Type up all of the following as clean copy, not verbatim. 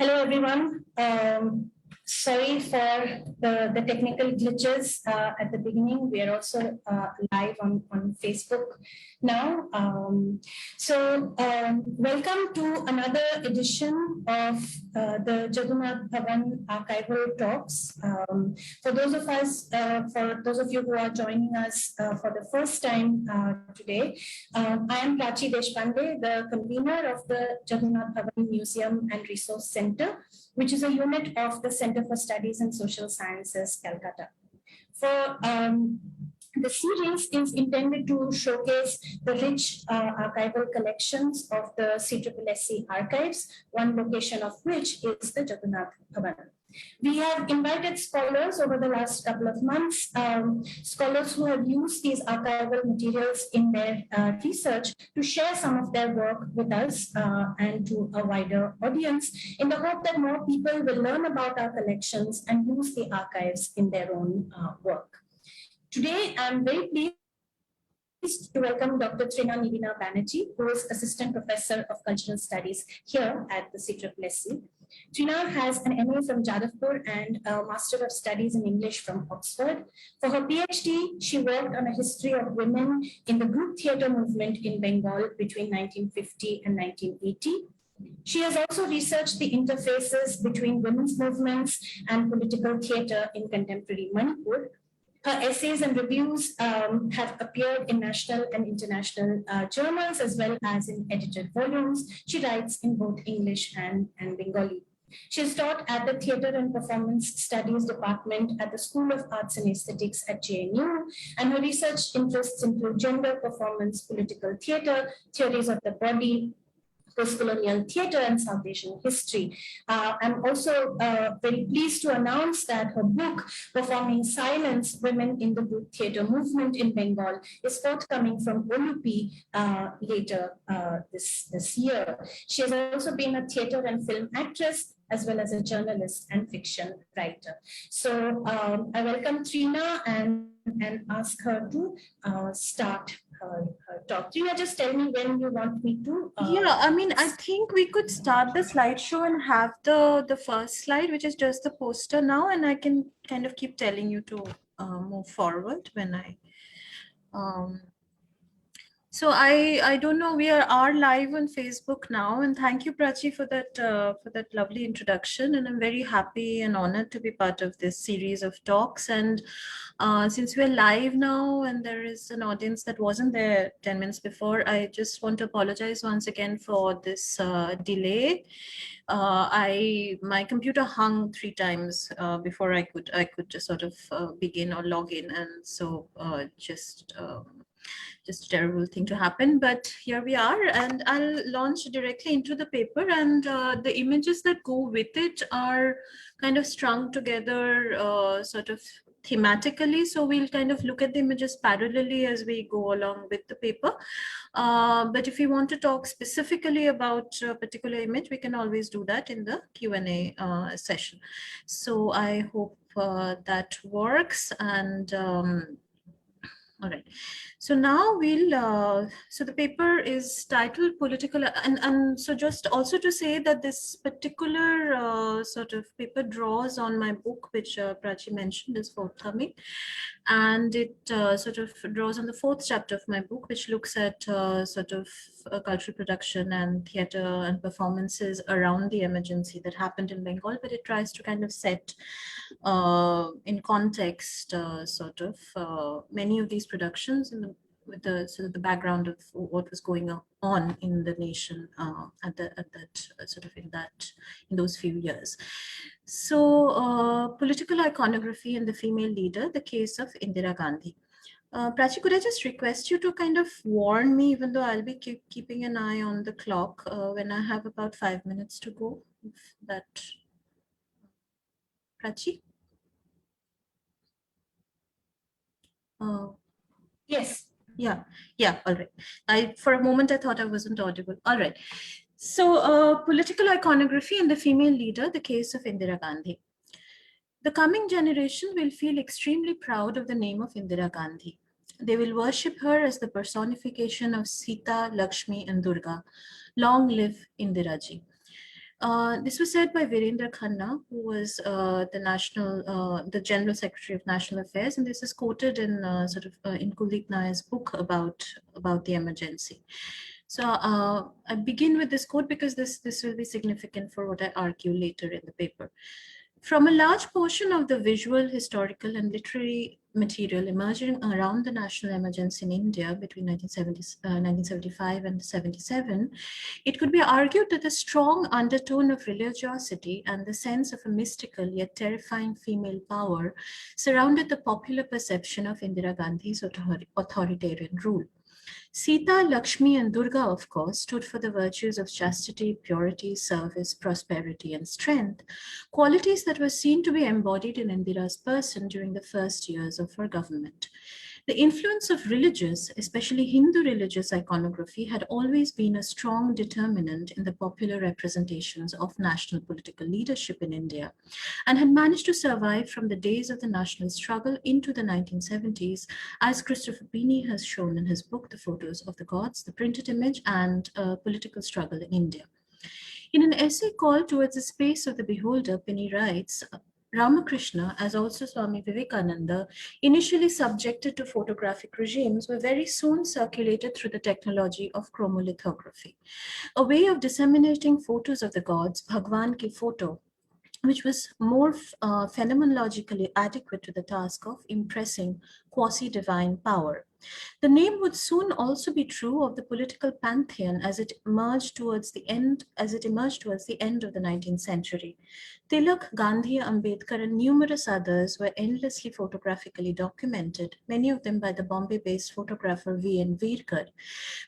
Hello, everyone. Sorry for the technical glitches at the beginning. We are also live on Facebook now. Welcome to another edition of the Jagannath Bhavan Archival Talks. For those of you who are joining us for the first time today, I am Prachi Deshpande, the convener of the Jagannath Bhavan Museum and Resource Center, which is a unit of the Center for Studies in Social Sciences, Calcutta. The series is intended to showcase the rich archival collections of the CSSC archives, one location of which is the Jagannath Bhavan. We have invited scholars over the last couple of months, scholars who have used these archival materials in their research to share some of their work with us and to a wider audience, in the hope that more people will learn about our collections and use the archives in their own work. Today, I'm very pleased to welcome Dr. Trina Banerjee, who is Assistant Professor of Cultural Studies here at the CSSC. Trina has an MA from Jadavpur and a Master of Studies in English from Oxford. For her PhD, she worked on a history of women in the group theatre movement in Bengal between 1950 and 1980. She has also researched the interfaces between women's movements and political theatre in contemporary Manipur. Her essays and reviews have appeared in national and international journals, as well as in edited volumes. She writes in both English and Bengali. She has taught at the Theatre and Performance Studies Department at the School of Arts and Aesthetics at JNU, and her research interests include gender, performance, political theatre, theories of the body, post-colonial theatre, and South Asian history. I'm also very pleased to announce that her book, Performing Silence, Women in the Group Theatre Movement in Bengal, is forthcoming from OUP later this year. She has also been a theatre and film actress, as well as a journalist and fiction writer. So I welcome Trina and ask her to start her talk. Trina, just tell me when you want me to. Yeah, I mean, I think we could start the slideshow and have the first slide, which is just the poster now, and I can kind of keep telling you to move forward when I. So I don't know, we are live on Facebook now, and thank you, Prachi, for that lovely introduction. And I'm very happy and honored to be part of this series of talks. And since we're live now and there is an audience that wasn't there 10 minutes before, I just want to apologize once again for this delay. My computer hung 3 times before I could just sort of begin or log in, and so just a terrible thing to happen, but here we are, and I'll launch directly into the paper, and the images that go with it are kind of strung together sort of thematically, so we'll kind of look at the images parallelly as we go along with the paper. But if you want to talk specifically about a particular image, we can always do that in the Q&A session. So I hope that works. And all right, so now we'll, so the paper is titled Political, and so just also to say that this particular sort of paper draws on my book, which Prachi mentioned is forthcoming, and it sort of draws on the 4th chapter of my book, which looks at sort of cultural production and theatre and performances around the emergency that happened in Bengal, but it tries to kind of set in context sort of many of these productions with the sort of the background of what was going on in the nation at that sort of in those few years. So political iconography and the female leader, the case of Indira Gandhi. Prachi, could I just request you to kind of warn me, even though I'll be keeping an eye on the clock when I have about 5 minutes to go, if that, Prachi? Yes. Yeah, all right. For a moment, I thought I wasn't audible. All right. So political iconography and the female leader, the case of Indira Gandhi. The coming generation will feel extremely proud of the name of Indira Gandhi. They will worship her as the personification of Sita, Lakshmi, and Durga. Long live Indira Ji. This was said by Virendra Khanna, who was the General Secretary of National Affairs, and this is quoted in in Kuldip Nayar's book about the emergency. So I begin with this quote because this will be significant for what I argue later in the paper. From a large portion of the visual, historical, and literary material emerging around the national emergency in India between 1975 and 77, it could be argued that the strong undertone of religiosity and the sense of a mystical yet terrifying female power surrounded the popular perception of Indira Gandhi's authoritarian rule. Sita, Lakshmi, and Durga, of course, stood for the virtues of chastity, purity, service, prosperity, and strength, qualities that were seen to be embodied in Indira's person during the first years of her government. The influence of religious, especially Hindu religious iconography, had always been a strong determinant in the popular representations of national political leadership in India, and had managed to survive from the days of the national struggle into the 1970s, as Christopher Pini has shown in his book, The Photos of the Gods, the printed image, and political struggle in India. In an essay called Towards the Space of the Beholder, Pini writes, Ramakrishna, as also Swami Vivekananda, initially subjected to photographic regimes, were very soon circulated through the technology of chromolithography, a way of disseminating photos of the gods, Bhagwan ki photo, which was more phenomenologically adequate to the task of impressing quasi-divine power. The name would soon also be true of the political pantheon as it emerged towards the end of the 19th century. Tilak, Gandhi, Ambedkar, and numerous others were endlessly photographically documented, many of them by the Bombay-based photographer V.N. Virkar.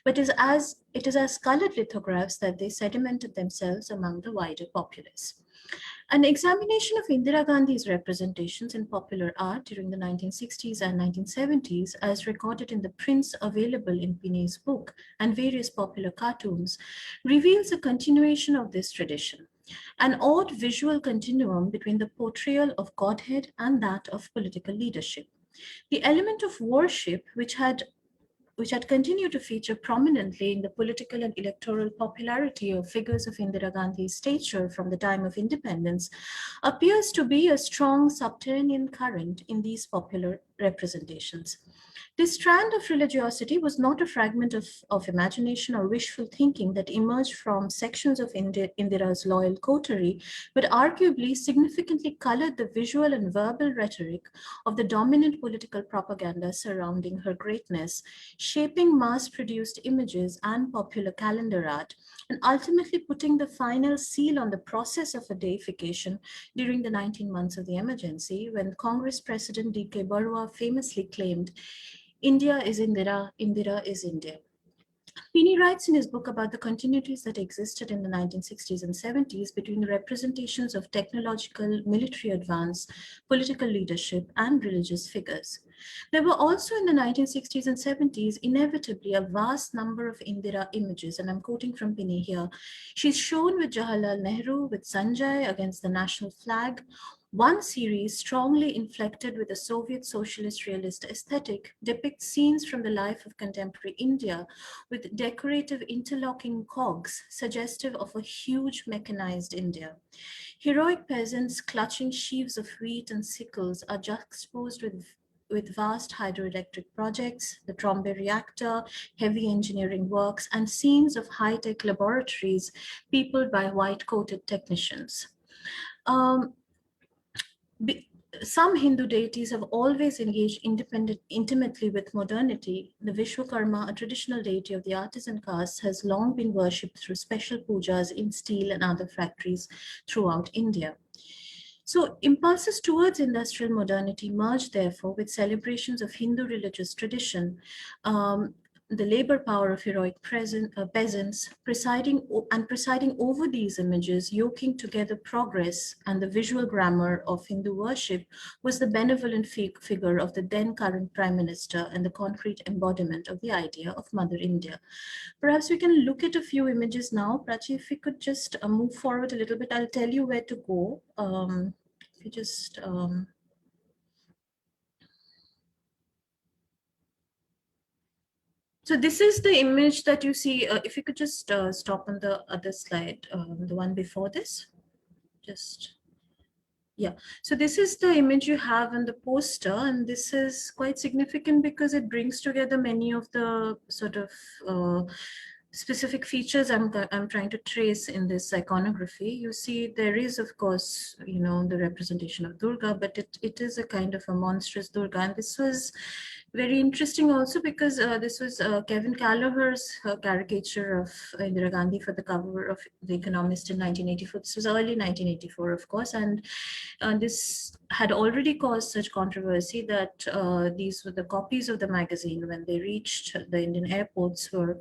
But it is as colored lithographs that they sedimented themselves among the wider populace. An examination of Indira Gandhi's representations in popular art during the 1960s and 1970s, as recorded in the prints available in Pini's book and various popular cartoons, reveals a continuation of this tradition, an odd visual continuum between the portrayal of godhead and that of political leadership. The element of worship, which had continued to feature prominently in the political and electoral popularity of figures of Indira Gandhi's stature from the time of independence, appears to be a strong subterranean current in these popular representations. This strand of religiosity was not a fragment of imagination or wishful thinking that emerged from sections of Indira's loyal coterie, but arguably significantly colored the visual and verbal rhetoric of the dominant political propaganda surrounding her greatness, shaping mass-produced images and popular calendar art, and ultimately putting the final seal on the process of a deification during the 19 months of the emergency, when Congress President D.K. Barua famously claimed, India is Indira, Indira is India. Pini writes in his book about the continuities that existed in the 1960s and 70s between the representations of technological, military advance, political leadership, and religious figures. There were also in the 1960s and 70s inevitably a vast number of Indira images, and I'm quoting from Pini here. She's shown with Jawaharlal Nehru, with Sanjay against the national flag. One series, strongly inflected with a Soviet socialist realist aesthetic, depicts scenes from the life of contemporary India with decorative interlocking cogs suggestive of a huge mechanized India. Heroic peasants clutching sheaves of wheat and sickles are juxtaposed with vast hydroelectric projects, the Trombay reactor, heavy engineering works, and scenes of high-tech laboratories peopled by white-coated technicians. Some Hindu deities have always engaged intimately with modernity. The Vishwakarma, a traditional deity of the artisan caste, has long been worshipped through special pujas in steel and other factories throughout India. So impulses towards industrial modernity merge, therefore, with celebrations of Hindu religious tradition, the labor power of heroic peasants presiding over these images, yoking together progress and the visual grammar of Hindu worship, was the benevolent figure of the then current Prime Minister and the concrete embodiment of the idea of Mother India. Perhaps we can look at a few images now. Prachi, if we could just move forward a little bit, I'll tell you where to go. If you just... So this is the image that you see. If you could just stop on the other slide, the one before this, just. Yeah, so this is the image you have in the poster, and this is quite significant because it brings together many of the sort of specific features I'm trying to trace in this iconography. You see, there is, of course, you know, the representation of Durga, but it is a kind of a monstrous Durga. And this was very interesting also because this was Kevin Gallagher's caricature of Indira Gandhi for the cover of The Economist in 1984. This was early 1984, of course, and this had already caused such controversy that these were the copies of the magazine when they reached the Indian airports were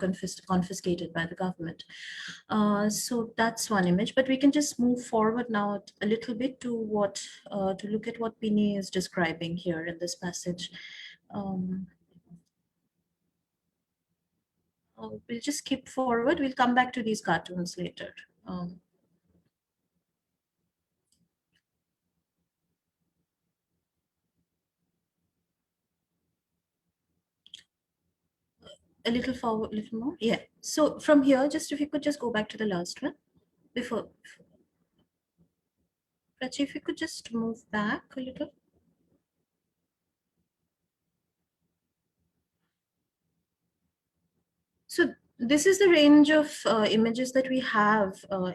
confiscated by the government. So that's one image, but we can just move forward now a little bit to what to look at what Pini is describing here in this passage. We'll just skip forward. We'll come back to these cartoons later. A little forward, a little more. Yeah. So from here, just if you could just go back to the last one before. Prachi, if you could just move back a little. So this is the range of images that we have that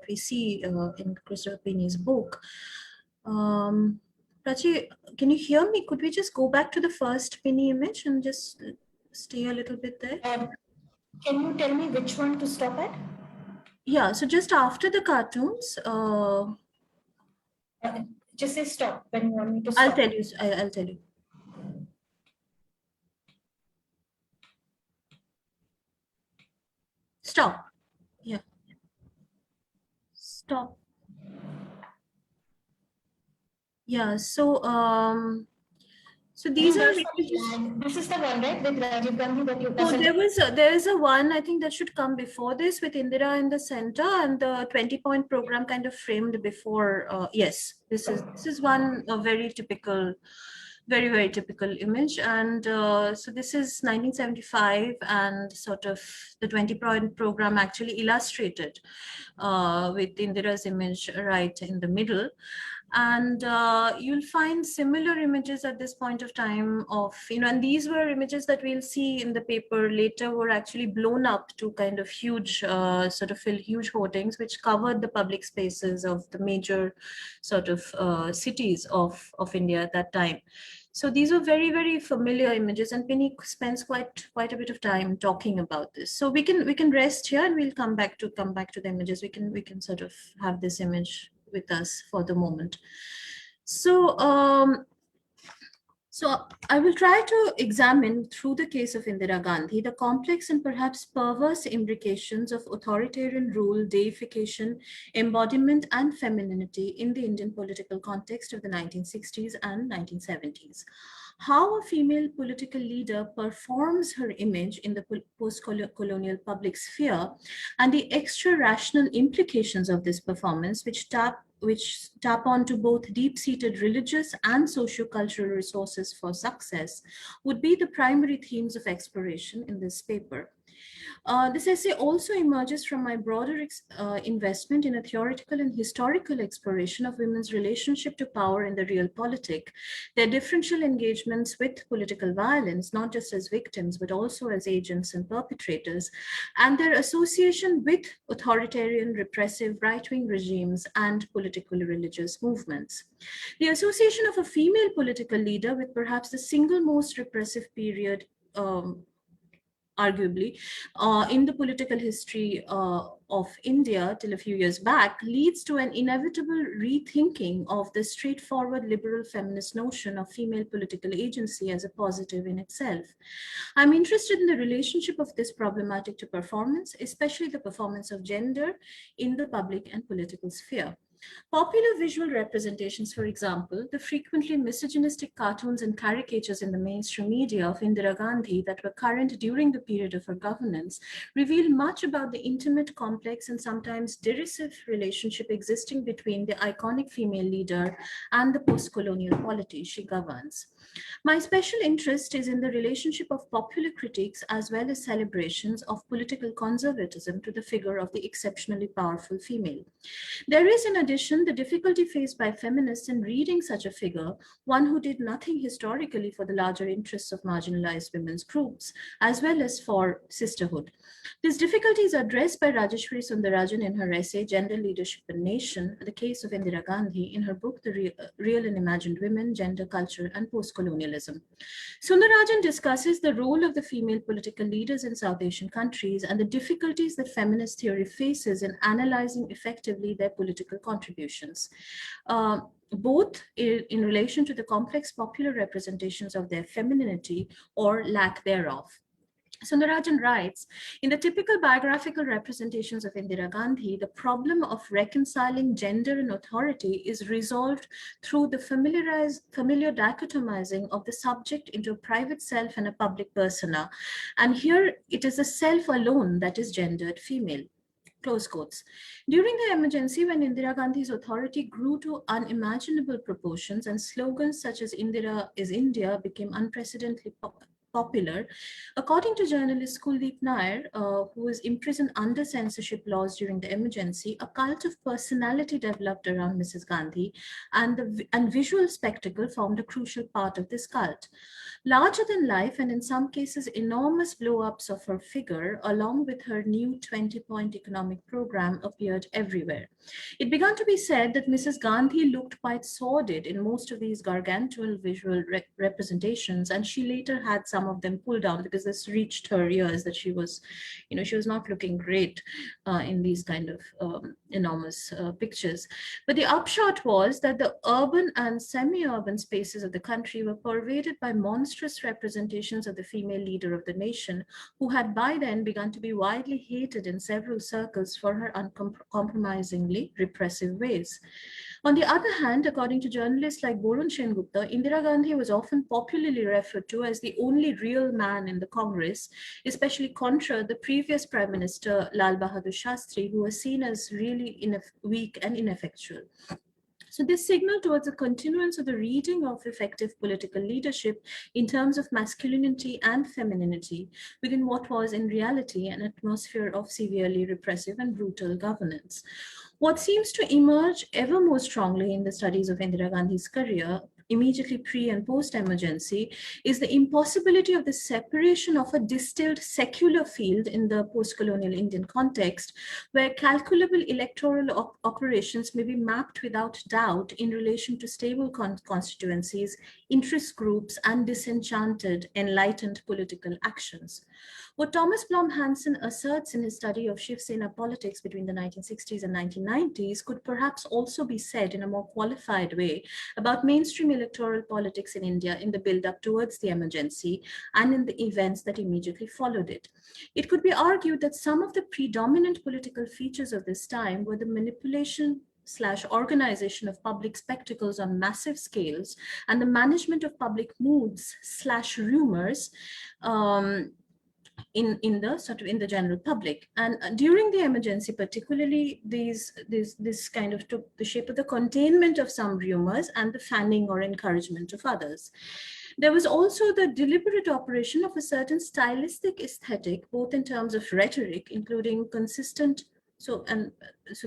we see in Christopher Pini's book. Prachi, can you hear me? Could we just go back to the first Pini image and just stay a little bit there? Can you tell me which one to stop at? Yeah, so just after the cartoons. Just say stop when you want me to stop. I'll tell you. I'll tell you. Stop. Yeah. Stop. Yeah. So these are this is the one, right, with Rajiv Gandhi that you presented. So there is a one, I think, that should come before this with Indira in the center and the 20-point program kind of framed before. Yes, this is one very typical, very typical image. And so this is 1975, and sort of the 20-point program actually illustrated with Indira's image right in the middle. And you'll find similar images at this point of time of, you know, and these were images that we'll see in the paper later were actually blown up to kind of huge, sort of fill huge hoardings, which covered the public spaces of the major sort of cities of India at that time. So these are very familiar images, and Pini spends quite a bit of time talking about this. So we can rest here, and we'll come back to the images. We can sort of have this image with us for the moment. So so I will try to examine through the case of Indira Gandhi the complex and perhaps perverse imbrications of authoritarian rule, deification, embodiment, and femininity in the Indian political context of the 1960s and 1970s. How a female political leader performs her image in the post-colonial public sphere, and the extra-rational implications of this performance, which tap onto both deep-seated religious and socio-cultural resources for success, would be the primary themes of exploration in this paper. This essay also emerges from my broader investment in a theoretical and historical exploration of women's relationship to power in the realpolitik, their differential engagements with political violence, not just as victims, but also as agents and perpetrators, and their association with authoritarian, repressive, right-wing regimes and political religious movements. The association of a female political leader with perhaps the single most repressive period arguably, in the political history of India till a few years back, leads to an inevitable rethinking of the straightforward liberal feminist notion of female political agency as a positive in itself. I'm interested in the relationship of this problematic to performance, especially the performance of gender in the public and political sphere. Popular visual representations, for example, the frequently misogynistic cartoons and caricatures in the mainstream media of Indira Gandhi that were current during the period of her governance, reveal much about the intimate, complex, and sometimes derisive relationship existing between the iconic female leader and the post-colonial polity she governs. My special interest is in the relationship of popular critiques as well as celebrations of political conservatism to the figure of the exceptionally powerful female. There is, in addition, the difficulty faced by feminists in reading such a figure, one who did nothing historically for the larger interests of marginalized women's groups, as well as for sisterhood. These difficulties are addressed by Rajeshwari Sundarajan in her essay, Gender Leadership and Nation, the case of Indira Gandhi, in her book, The Real and Imagined Women, Gender, Culture, and Post-Colonialism. Sundarajan discusses the role of the female political leaders in South Asian countries and the difficulties that feminist theory faces in analyzing effectively their political contributions, both in relation to the complex popular representations of their femininity or lack thereof. Sundarajan writes, in the typical biographical representations of Indira Gandhi, the problem of reconciling gender and authority is resolved through the familiar dichotomizing of the subject into a private self and a public persona. And here it is the self alone that is gendered female. Close quotes. During the emergency, when Indira Gandhi's authority grew to unimaginable proportions and slogans such as Indira is India became unprecedentedly popular, according to journalist Kuldip Nayar, who was imprisoned under censorship laws during the emergency, a cult of personality developed around Mrs. Gandhi, and visual spectacle formed a crucial part of this cult. Larger than life and in some cases enormous blow-ups of her figure, along with her new 20-point economic program, appeared everywhere. It began to be said that Mrs. Gandhi looked quite sordid in most of these gargantuan visual representations, and she later had some of them pulled down because this reached her ears that she was not looking great in these kind of enormous pictures. But the upshot was that the urban and semi-urban spaces of the country were pervaded by monstrous representations of the female leader of the nation, who had by then begun to be widely hated in several circles for her uncompromisingly repressive ways. On the other hand, according to journalists like Borun Sengupta, Indira Gandhi was often popularly referred to as the only real man in the Congress, especially contra the previous Prime Minister Lal Bahadur Shastri, who was seen as really weak and ineffectual. So this signaled towards a continuance of the reading of effective political leadership in terms of masculinity and femininity within what was in reality an atmosphere of severely repressive and brutal governance. What seems to emerge ever more strongly in the studies of Indira Gandhi's career, immediately pre and post emergency, is the impossibility of the separation of a distilled secular field in the post-colonial Indian context, where calculable electoral operations may be mapped without doubt in relation to stable constituencies, interest groups, and disenchanted, enlightened political actions. What Thomas Blom Hansen asserts in his study of Shiv Sena politics between the 1960s and 1990s could perhaps also be said in a more qualified way about mainstream electoral politics in India in the build-up towards the emergency and in the events that immediately followed it. It could be argued that some of the predominant political features of this time were the manipulation / organization of public spectacles on massive scales and the management of public moods / rumors in the general public. And during the emergency, particularly, this kind of took the shape of the containment of some rumors and the fanning or encouragement of others. There was also the deliberate operation of a certain stylistic aesthetic, both in terms of rhetoric, including consistent. So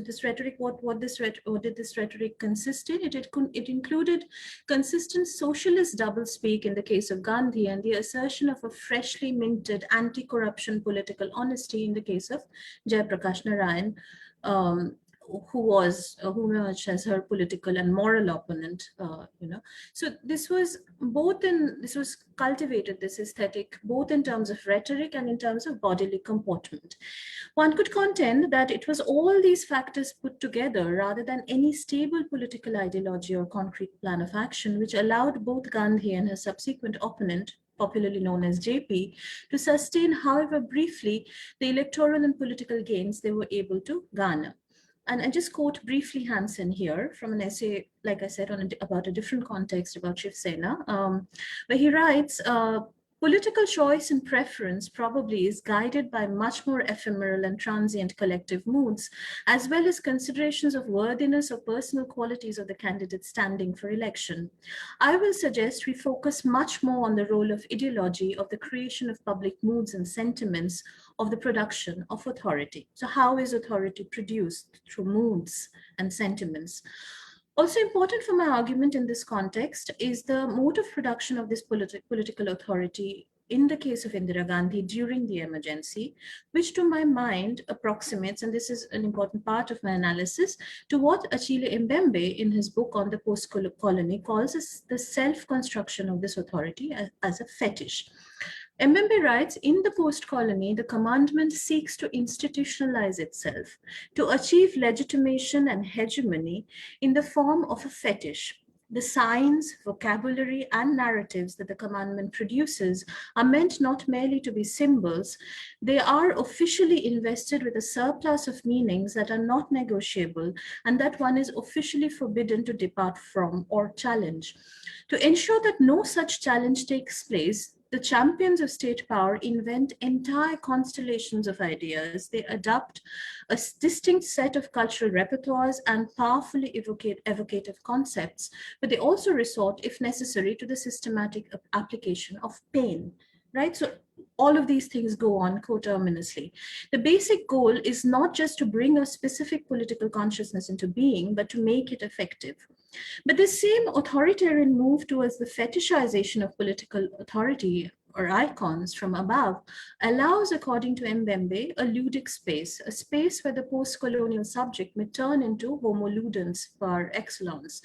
this rhetoric, what did this rhetoric consist in? It included consistent socialist doublespeak in the case of Gandhi and the assertion of a freshly minted anti-corruption political honesty in the case of Jayaprakash Narayan, who emerged as her political and moral opponent. So this was cultivated, this aesthetic, both in terms of rhetoric and in terms of bodily comportment. One could contend that it was all these factors put together rather than any stable political ideology or concrete plan of action, which allowed both Gandhi and her subsequent opponent, popularly known as JP, to sustain, however briefly, the electoral and political gains they were able to garner. and I just quote briefly Hansen here from an essay, like I said, about a different context about Shiv Sena, where he writes, political choice and preference probably is guided by much more ephemeral and transient collective moods, as well as considerations of worthiness or personal qualities of the candidate standing for election. I will suggest we focus much more on the role of ideology, of the creation of public moods and sentiments, of the production of authority. So how is authority produced? Through moods and sentiments. Also important for my argument in this context is the mode of production of this political authority in the case of Indira Gandhi during the emergency, which to my mind approximates, and this is an important part of my analysis, to what Achille Mbembe in his book on the post-colony calls as the self-construction of this authority as a fetish. Mbembe writes, in the post-colony, the commandment seeks to institutionalize itself, to achieve legitimation and hegemony in the form of a fetish. The signs, vocabulary, and narratives that the commandment produces are meant not merely to be symbols, they are officially invested with a surplus of meanings that are not negotiable and that one is officially forbidden to depart from or challenge. To ensure that no such challenge takes place, the champions of state power invent entire constellations of ideas. They adopt a distinct set of cultural repertoires and powerfully evocative concepts, but they also resort, if necessary, to the systematic application of pain, right? So all of these things go on coterminously. The basic goal is not just to bring a specific political consciousness into being, but to make it effective. But this same authoritarian move towards the fetishization of political authority or icons from above allows, according to Mbembe, a ludic space, a space where the post-colonial subject may turn into homo ludens par excellence.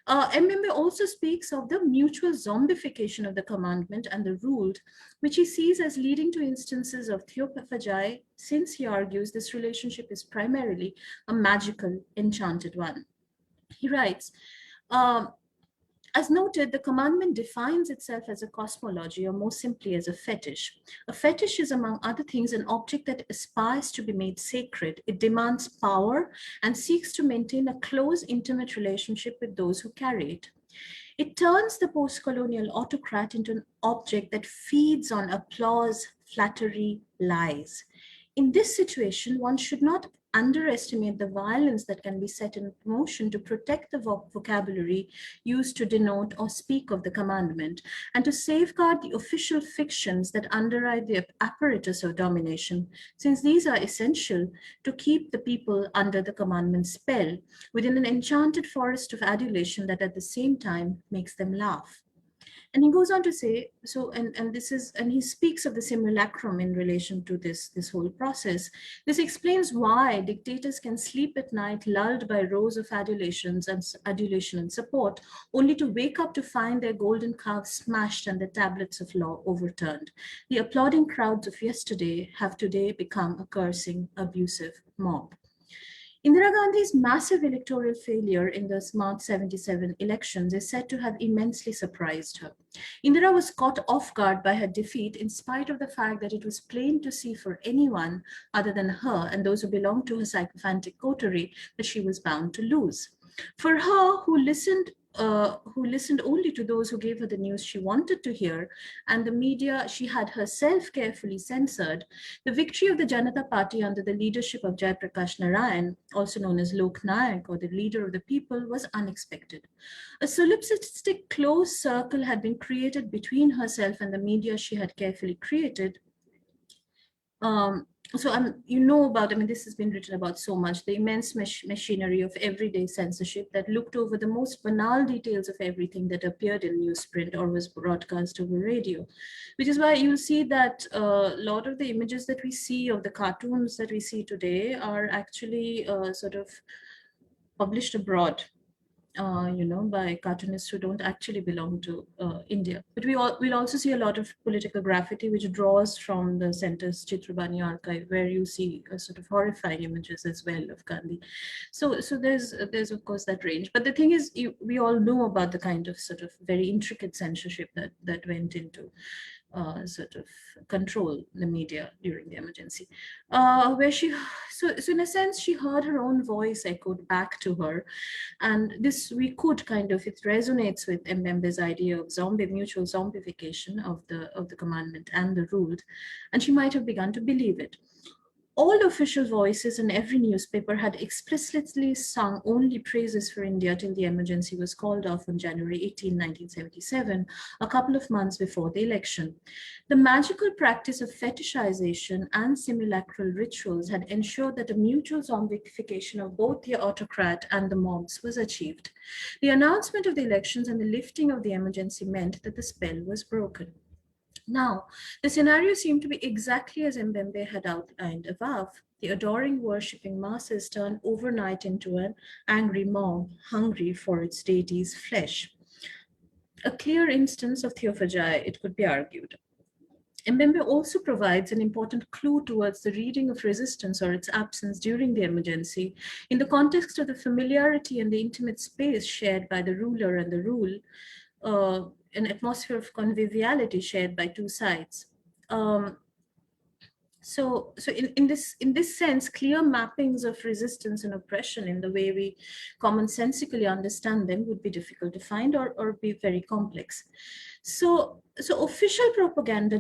Mbembe also speaks of the mutual zombification of the commandment and the ruled, which he sees as leading to instances of theophagy, since he argues this relationship is primarily a magical, enchanted one. He writes, as noted, the commandment defines itself as a cosmology, or more simply as a fetish. A fetish is, among other things, an object that aspires to be made sacred. It demands power and seeks to maintain a close, intimate relationship with those who carry it. It turns the post-colonial autocrat into an object that feeds on applause, flattery, lies. In this situation, one should not underestimate the violence that can be set in motion to protect the vocabulary used to denote or speak of the commandment, and to safeguard the official fictions that underwrite the apparatus of domination, since these are essential to keep the people under the commandment's spell, within an enchanted forest of adulation that at the same time makes them laugh. And he goes on to say, so, and he speaks of the simulacrum in relation to this whole process. This explains why dictators can sleep at night, lulled by rows of adulation and support, only to wake up to find their golden calves smashed and the tablets of law overturned. The applauding crowds of yesterday have today become a cursing, abusive mob. Indira Gandhi's massive electoral failure in the March 77 elections is said to have immensely surprised her. Indira was caught off guard by her defeat in spite of the fact that it was plain to see for anyone other than her and those who belonged to her sycophantic coterie that she was bound to lose. For her, who listened only to those who gave her the news she wanted to hear, and the media she had herself carefully censored, the victory of the Janata Party under the leadership of Jayaprakash Narayan, also known as Lok Nayak, or the leader of the people, was unexpected. A solipsistic close circle had been created between herself and the media she had carefully created. You know about, this has been written about so much, the immense machinery of everyday censorship that looked over the most banal details of everything that appeared in newsprint or was broadcast over radio, which is why you'll see that a lot of the images that we see of the cartoons that we see today are actually sort of published abroad. By cartoonists who don't actually belong to India. But we'll also see a lot of political graffiti which draws from the center's Chitrabani archive, where you see sort of horrifying images as well of Gandhi. So there's of course that range. But the thing is, we all know about the kind of sort of very intricate censorship that went into sort of control the media during the emergency, where so in a sense, she heard her own voice echoed back to her. And this we could kind of, it resonates with Mbembe's idea of mutual zombification of the commandment and the ruled, and she might have begun to believe it. All official voices in every newspaper had explicitly sung only praises for India till the emergency was called off on January 18, 1977, a couple of months before the election. The magical practice of fetishization and simulacral rituals had ensured that a mutual zombification of both the autocrat and the mobs was achieved. The announcement of the elections and the lifting of the emergency meant that the spell was broken. Now, the scenario seemed to be exactly as Mbembe had outlined above. The adoring, worshipping masses turned overnight into an angry mob, hungry for its deity's flesh. A clear instance of theophagy, it could be argued. Mbembe also provides an important clue towards the reading of resistance or its absence during the emergency in the context of the familiarity and the intimate space shared by the ruler and the rule, an atmosphere of conviviality shared by two sides. So in this sense, clear mappings of resistance and oppression in the way we commonsensically understand them would be difficult to find or be very complex. So official propaganda,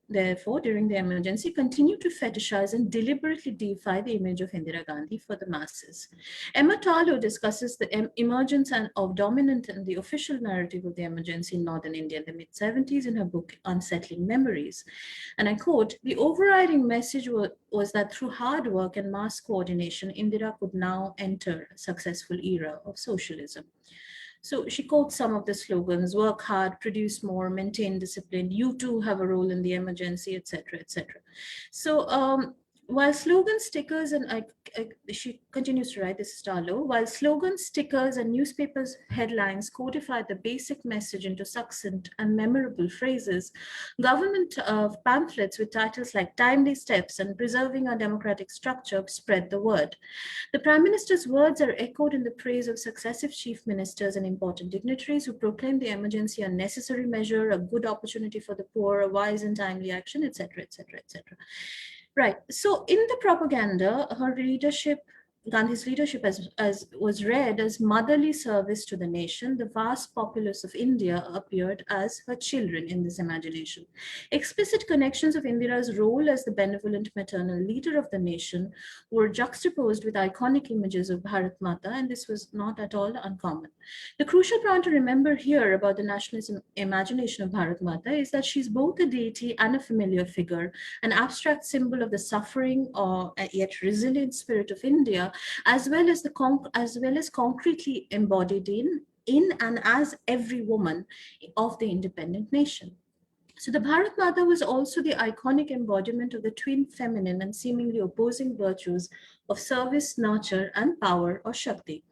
therefore, during the emergency, continued to fetishize and deliberately deify the image of Indira Gandhi for the masses. Emma Tarlow discusses the emergence of dominant and the official narrative of the emergency in northern India in the mid-70s in her book Unsettling Memories. And I quote, "The overriding message was that through hard work and mass coordination, Indira could now enter a successful era of socialism." So she quotes some of the slogans: work hard, produce more, maintain discipline, you too have a role in the emergency, etc., etc. So while slogan stickers and she continues to write, this is Tarlow, while slogan stickers and newspapers headlines codified the basic message into succinct and memorable phrases, government pamphlets with titles like Timely Steps and Preserving Our Democratic Structure spread the word. The Prime Minister's words are echoed in the praise of successive chief ministers and important dignitaries who proclaimed the emergency a necessary measure, a good opportunity for the poor, a wise and timely action, etc., etc., etc. Right. So in the propaganda, her leadership, Gandhi's leadership as was read as motherly service to the nation. The vast populace of India appeared as her children in this imagination. Explicit connections of Indira's role as the benevolent maternal leader of the nation were juxtaposed with iconic images of Bharat Mata, and this was not at all uncommon. The crucial point to remember here about the nationalist imagination of Bharat Mata is that she's both a deity and a familiar figure, an abstract symbol of the suffering yet resilient spirit of India, as well as concretely embodied in and as every woman of the independent nation. So the Bharat Mata was also the iconic embodiment of the twin feminine and seemingly opposing virtues of service, nurture, and power, or Shakti.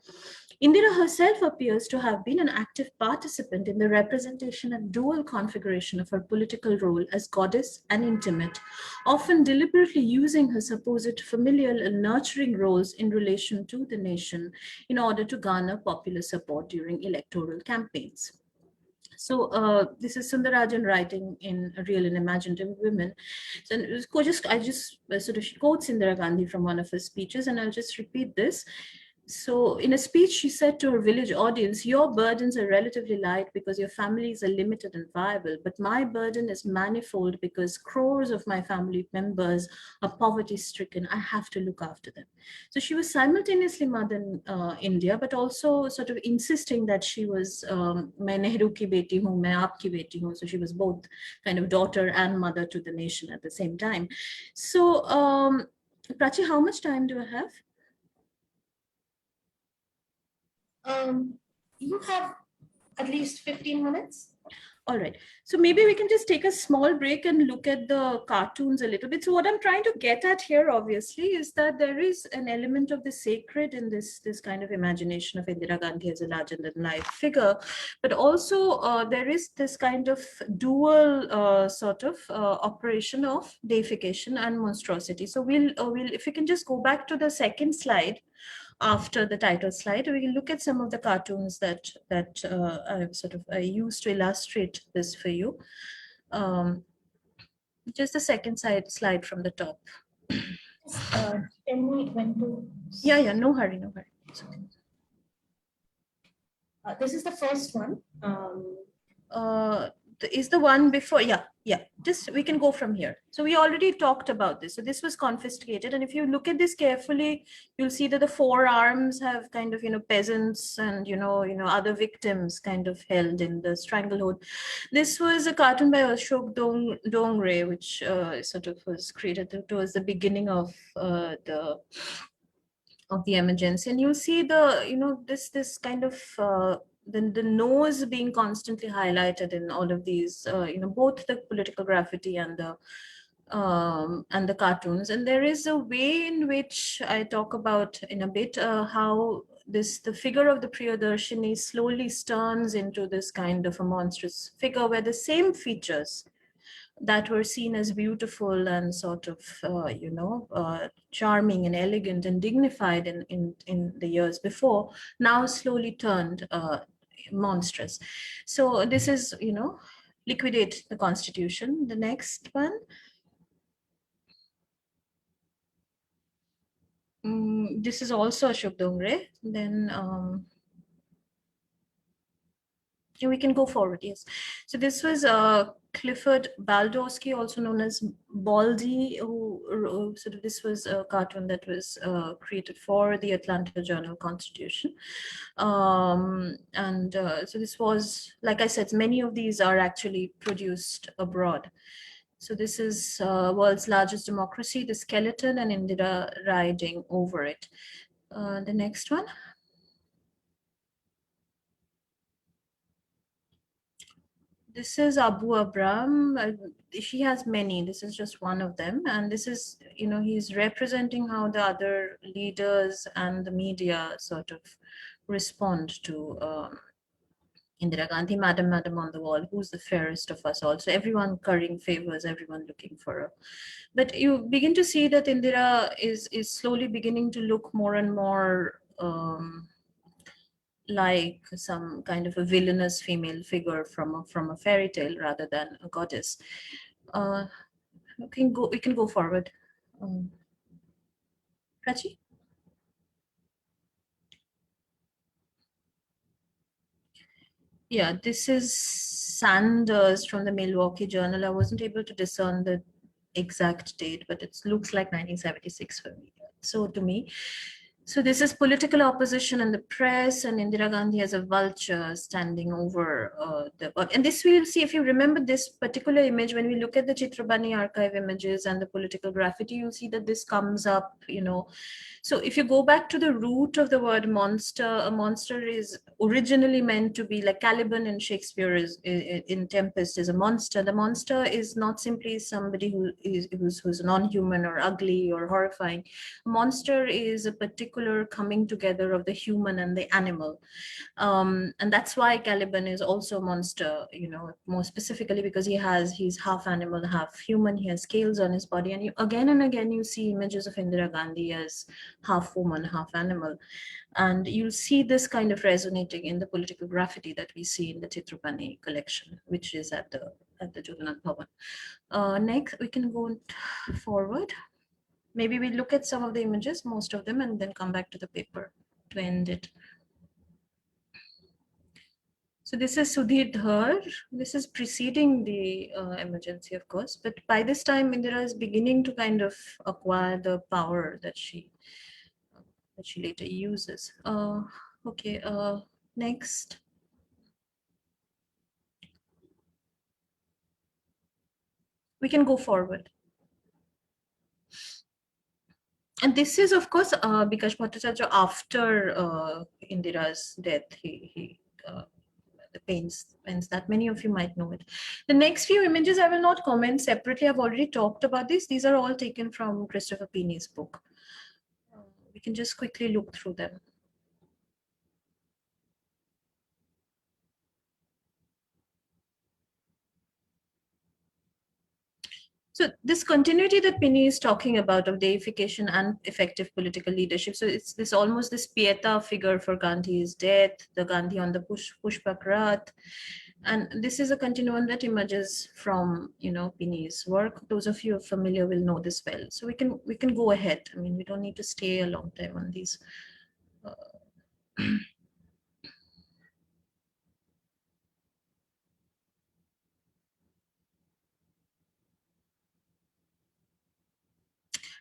Indira herself appears to have been an active participant in the representation and dual configuration of her political role as goddess and intimate, often deliberately using her supposed familial and nurturing roles in relation to the nation in order to garner popular support during electoral campaigns. So this is Sundarajan writing in Real and Imaginative Women. So I just sort of, she quotes Indira Gandhi from one of her speeches, and I'll just repeat this. So in a speech, she said to her village audience, "Your burdens are relatively light because your families are limited and viable, but my burden is manifold because crores of my family members are poverty stricken. I have to look after them." So she was simultaneously mother in India, but also sort of insisting that she was, "Main Nehru ki beti hu, main aapki beti hu." So she was both kind of daughter and mother to the nation at the same time. So Prachi, how much time do I have? You have at least 15 minutes. All right. So maybe we can just take a small break and look at the cartoons a little bit. So what I'm trying to get at here, obviously, is that there is an element of the sacred in this kind of imagination of Indira Gandhi as a larger-than-life figure, but also there is this kind of dual sort of operation of deification and monstrosity. So we'll if we can just go back to the second slide. After the title slide, we can look at some of the cartoons that I used to illustrate this for you. Just the second slide from the top. Tell me when to. Yeah, no hurry, no hurry. It's okay. This is the first one. Is the one before? Yeah. Just we can go from here. So we already talked about this. So this was confiscated, and if you look at this carefully, you'll see that the forearms have kind of peasants and other victims kind of held in the stranglehold. This was a cartoon by Ashok Dongre, which sort of was created towards the beginning of the emergency, and you'll see this kind of the nose being constantly highlighted in all of these both the political graffiti and the cartoons. And there is a way in which I talk about in a bit how the figure of the Priyadarshini slowly turns into this kind of a monstrous figure where the same features that were seen as beautiful and sort of, charming and elegant and dignified in the years before, now slowly turned monstrous. So this is, liquidate the constitution. The next one. This is also Ashok Dongre. Then we can go forward, yes. So this was Clifford Baldowski, also known as Baldy, who sort of, this was a cartoon that was created for the Atlanta Journal-Constitution. So this was, like I said, many of these are actually produced abroad. So this is World's Largest Democracy, the skeleton, and Indira riding over it. The next one. This is Abu Abram. She has many. This is just one of them. And this is, he's representing how the other leaders and the media sort of respond to Indira Gandhi, Madam on the wall, who's the fairest of us all. So everyone currying favors, everyone looking for her. But you begin to see that Indira is slowly beginning to look more and more like some kind of a villainous female figure from a fairy tale rather than a goddess. We can go forward. Prachi? Yeah, this is Sanders from the Milwaukee Journal. I wasn't able to discern the exact date, but it looks like 1976 for me. So to me. So this is political opposition in the press, and Indira Gandhi as a vulture standing over and this we'll see, if you remember this particular image, when we look at the Chitrabani archive images and the political graffiti, you'll see that this comes up, So if you go back to the root of the word monster, a monster is originally meant to be like Caliban in Shakespeare in Tempest is a monster. The monster is not simply somebody who's non-human or ugly or horrifying. A monster is a particular coming together of the human and the animal. And that's why Caliban is also a monster, more specifically because he's half animal, half human. He has scales on his body. And again and again, you see images of Indira Gandhi as half woman, half animal. And you'll see this kind of resonating in the political graffiti that we see in the Chitrabani collection, which is at the Jagannath Bhavan. Next, we can go forward. Maybe we look at some of the images, most of them, and then come back to the paper to end it. So this is Sudhir Dhar. This is preceding the emergency, of course, but by this time, Indira is beginning to kind of acquire the power that she later uses. Okay, next. We can go forward. And this is, of course, Bikash Bhattacharya after Indira's death. He the paints that many of you might know it. The next few images I will not comment separately. I've already talked about this. These are all taken from Christopher Peeney's book. We can just quickly look through them. So this continuity that Pini is talking about of deification and effective political leadership. So it's almost this Pieta figure for Gandhi's death, the Gandhi on the Pushpak Rath. And this is a continuum that emerges from, Pini's work. Those of you who are familiar will know this well. So we can go ahead. I mean, we don't need to stay a long time on these.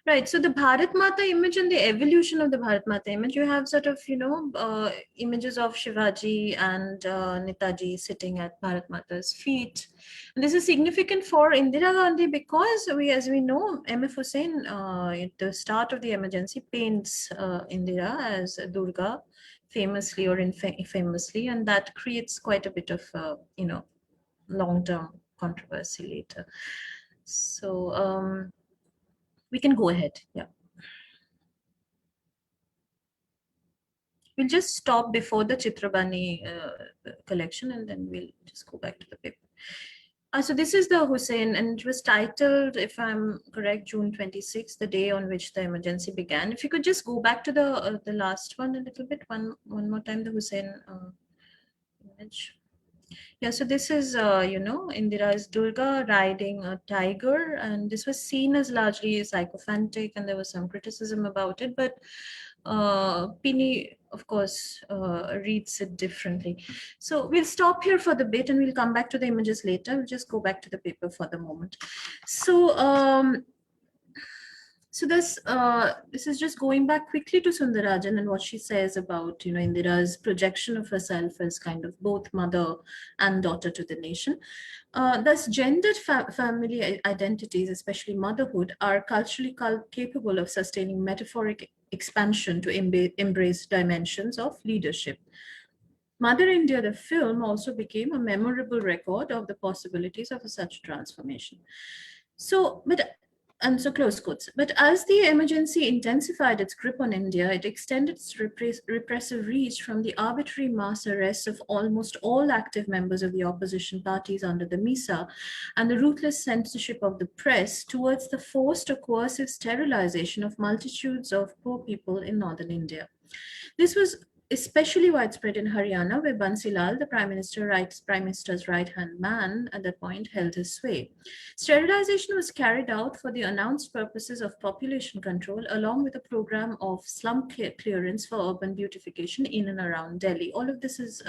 Right. So the Bharat Mata image and the evolution of the Bharat Mata image, you have sort of, images of Shivaji and Netaji sitting at Bharat Mata's feet. And this is significant for Indira Gandhi because as we know, M.F. Hussain, at the start of the emergency, paints Indira as Durga famously or infamously, and that creates quite a bit of, long-term controversy later. So, we can go ahead. Yeah. We'll just stop before the Chitrabani collection and then we'll just go back to the paper. So this is the Hussain, and it was titled, if I'm correct, June 26th, the day on which the emergency began. If you could just go back to the last one a little bit, one more time, the Hussain image. Yeah, so this is, Indira's Durga riding a tiger, and this was seen as largely sycophantic, and there was some criticism about it, but Pini, of course, reads it differently. So we'll stop here for the bit, and we'll come back to the images later. We'll just go back to the paper for the moment. So this is just going back quickly to Sundarajan and what she says about, Indira's projection of herself as kind of both mother and daughter to the nation. Thus, gendered family identities, especially motherhood, are culturally capable of sustaining metaphoric expansion to embrace dimensions of leadership. Mother India, the film, also became a memorable record of the possibilities of such transformation. So close quotes. But as the emergency intensified its grip on India, it extended its repressive reach from the arbitrary mass arrests of almost all active members of the opposition parties under the MISA and the ruthless censorship of the press towards the forced or coercive sterilization of multitudes of poor people in northern India. This was especially widespread in Haryana, where Bansi Lal, the Prime Minister's right-hand man at that point, held his sway. Sterilization was carried out for the announced purposes of population control, along with a program of slum clearance for urban beautification in and around Delhi. All of this is,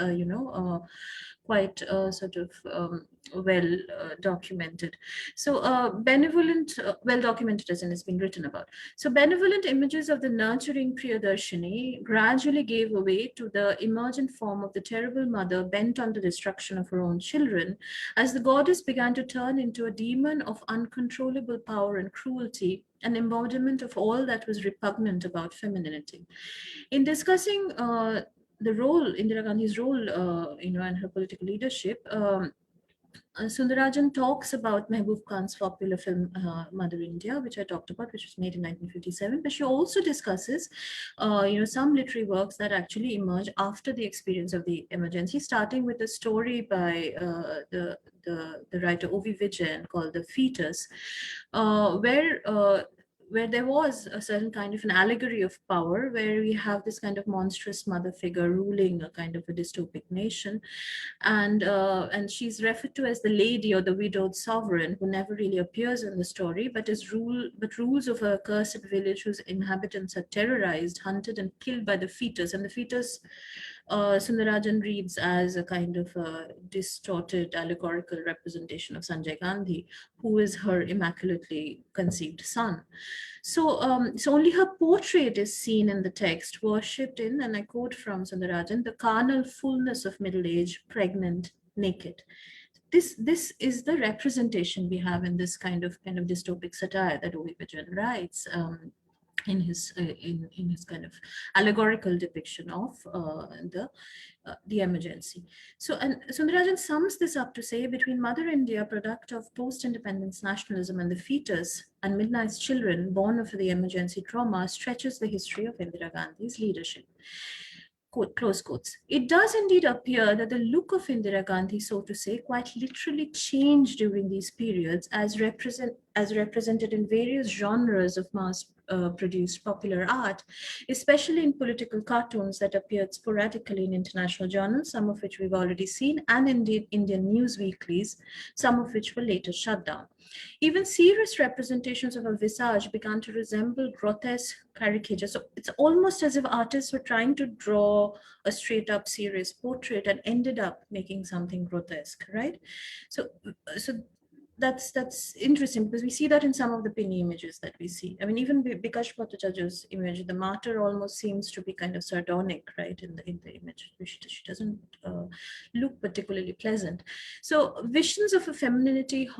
quite sort of well documented. So well documented as in it's been written about. So benevolent images of the nurturing Priyadarshini gradually gave way to the emergent form of the terrible mother bent on the destruction of her own children, as the goddess began to turn into a demon of uncontrollable power and cruelty, an embodiment of all that was repugnant about femininity. In discussing the role, Indira Gandhi's role, and her political leadership, Sundarajan talks about Mehboob Khan's popular film Mother India, which I talked about, which was made in 1957. But she also discusses, some literary works that actually emerge after the experience of the emergency, starting with a story by the writer O.V. Vijayan called The Fetus, where there was a certain kind of an allegory of power, where we have this kind of monstrous mother figure ruling a kind of a dystopic nation, and she's referred to as the lady or the widowed sovereign, who never really appears in the story, but rules over a cursed village whose inhabitants are terrorized, hunted, and killed by the fetus. And the fetus, Sundarajan reads as a kind of a distorted allegorical representation of Sanjay Gandhi, who is her immaculately conceived son. So only her portrait is seen in the text, worshipped in, and I quote from Sundarajan, the carnal fullness of middle age, pregnant, naked. This is the representation we have in this kind of dystopic satire that O.V. Vijayan writes. In his kind of allegorical depiction of the emergency. So, and Sundarajan sums this up to say, between Mother India, product of post-independence nationalism, and the fetus and Midnight's children born of the emergency trauma, stretches the history of Indira Gandhi's leadership. Quote, close quotes. It does indeed appear that the look of Indira Gandhi, so to say, quite literally changed during these periods, as represented in various genres of mass produced popular art, especially in political cartoons that appeared sporadically in international journals, some of which we've already seen, and indeed Indian news weeklies, some of which were later shut down. Even serious representations of a visage began to resemble grotesque caricatures. So it's almost as if artists were trying to draw a straight up serious portrait and ended up making something grotesque, right? So that's interesting, because we see that in some of the penny images that we see. I mean, even Bikash Bhattacharya's image, the martyr almost seems to be kind of sardonic, right, in the image. She doesn't look particularly pleasant. So visions of a femininity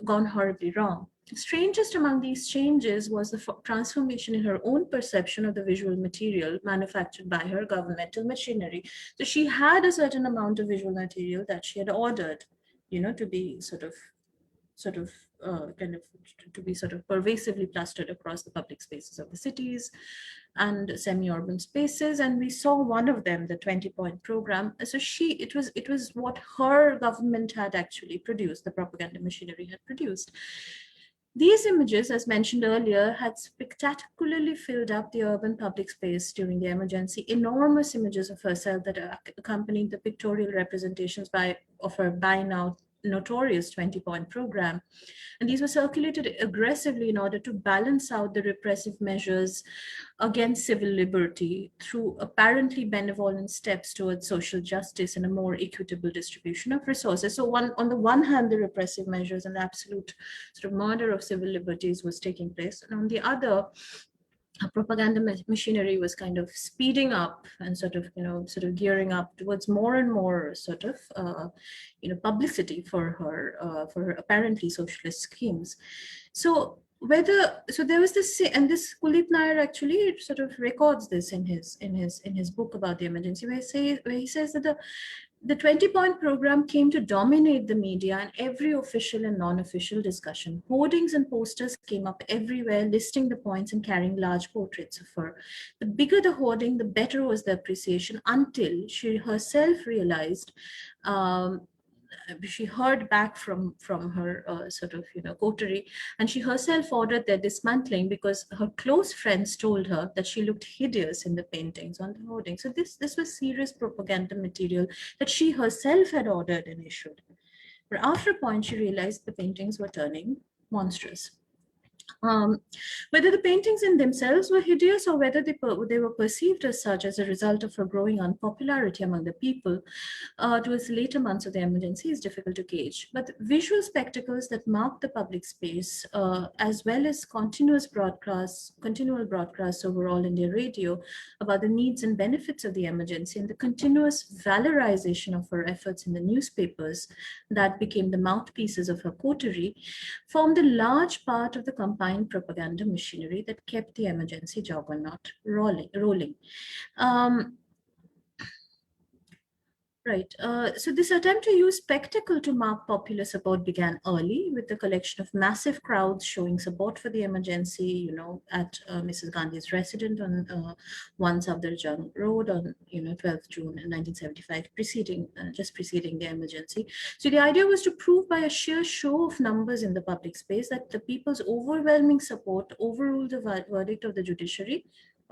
gone horribly wrong. Strangest among these changes was the transformation in her own perception of the visual material manufactured by her governmental machinery. So she had a certain amount of visual material that she had ordered, to be to be sort of pervasively plastered across the public spaces of the cities and semi-urban spaces. And we saw one of them, the 20-point program. So it was what her government had actually produced, the propaganda machinery had produced. These images, as mentioned earlier, had spectacularly filled up the urban public space during the emergency. Enormous images of herself that accompanied the pictorial representations of her by now notorious 20-point program. And these were circulated aggressively in order to balance out the repressive measures against civil liberty through apparently benevolent steps towards social justice and a more equitable distribution of resources. So on the one hand, the repressive measures and the absolute sort of murder of civil liberties was taking place. And on the other, propaganda machinery was kind of speeding up and sort of gearing up towards more and more sort of publicity for her apparently socialist schemes. So there was this, and this Kuldip Nayar actually sort of records this in his book about the emergency, where he says that the 20-point program came to dominate the media and every official and non-official discussion. Hoardings and posters came up everywhere, listing the points and carrying large portraits of her. The bigger the hoarding, the better was the appreciation, until she herself realized she heard back from her coterie, and she herself ordered their dismantling because her close friends told her that she looked hideous in the paintings on the hoarding. So this was serious propaganda material that she herself had ordered and issued. But after a point, she realized the paintings were turning monstrous. Whether the paintings in themselves were hideous or whether they were perceived as such as a result of her growing unpopularity among the people towards the later months of the emergency is difficult to gauge. But the visual spectacles that marked the public space, as well as continual broadcasts over All India Radio about the needs and benefits of the emergency, and the continuous valorization of her efforts in the newspapers that became the mouthpieces of her coterie, formed a large part of the combined propaganda machinery that kept the emergency juggernaut rolling. Right. So this attempt to use spectacle to mark popular support began early, with the collection of massive crowds showing support for the emergency, at Mrs. Gandhi's residence on 1 Safdarjung Road on 12th June 1975, just preceding the emergency. So the idea was to prove by a sheer show of numbers in the public space that the people's overwhelming support overruled the verdict of the judiciary.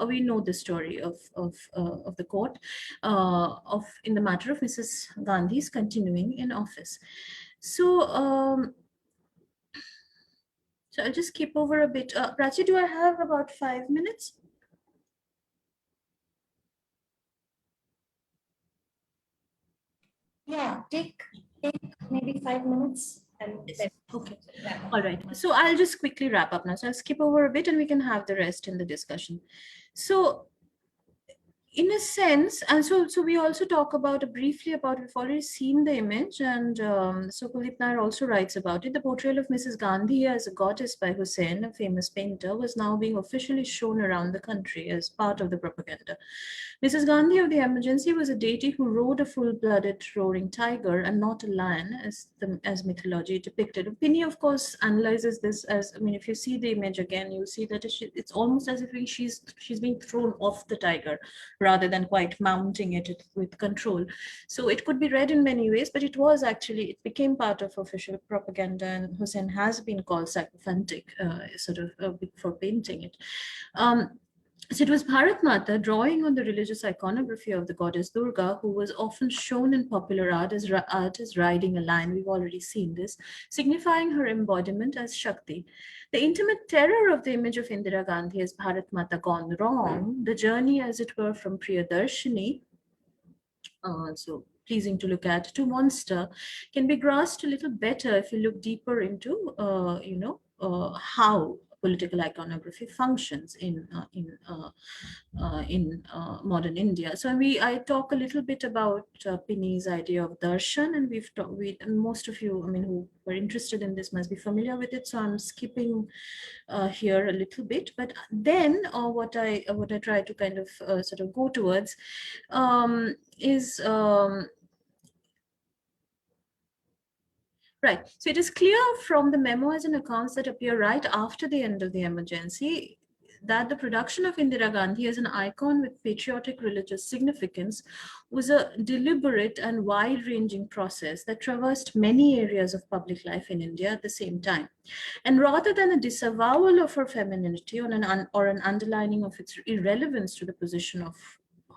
We know the story of the court in the matter of Mrs. Gandhi's continuing in office. So I'll just skip over a bit. Prachi, do I have about 5 minutes? Yeah, take maybe 5 minutes. And okay. All right. So I'll just quickly wrap up now. So I'll skip over a bit and we can have the rest in the discussion. So in a sense, and so we also talk about briefly about, we've already seen the image, and so Kuldip Nayar also writes about it. The portrayal of Mrs. Gandhi as a goddess by Hussain, a famous painter, was now being officially shown around the country as part of the propaganda. Mrs. Gandhi of the emergency was a deity who rode a full-blooded roaring tiger and not a lion, as mythology depicted. Pinney, of course, analyzes this as, if you see the image again, you'll see that it's almost as if she's being thrown off the tiger, rather than quite mounting it with control. So it could be read in many ways, but it was actually, it became part of official propaganda, and Hussein has been called sycophantic for painting it. So it was Bharat Mata drawing on the religious iconography of the goddess Durga, who was often shown in popular art as riding a lion. We've already seen this, signifying her embodiment as Shakti. The intimate terror of the image of Indira Gandhi as Bharat Mata gone wrong, the journey, as it were, from Priyadarshini, so pleasing to look at, to monster, can be grasped a little better if you look deeper into, how political iconography functions in modern India. So I talk a little bit about Pini's idea of darshan, and and most of you, I mean, who were interested in this must be familiar with it. So I'm skipping here a little bit, but then what I try to kind of go towards is right. So it is clear from the memoirs and accounts that appear right after the end of the emergency that the production of Indira Gandhi as an icon with patriotic religious significance was a deliberate and wide-ranging process that traversed many areas of public life in India at the same time. And rather than a disavowal of her femininity or an underlining of its irrelevance to the position of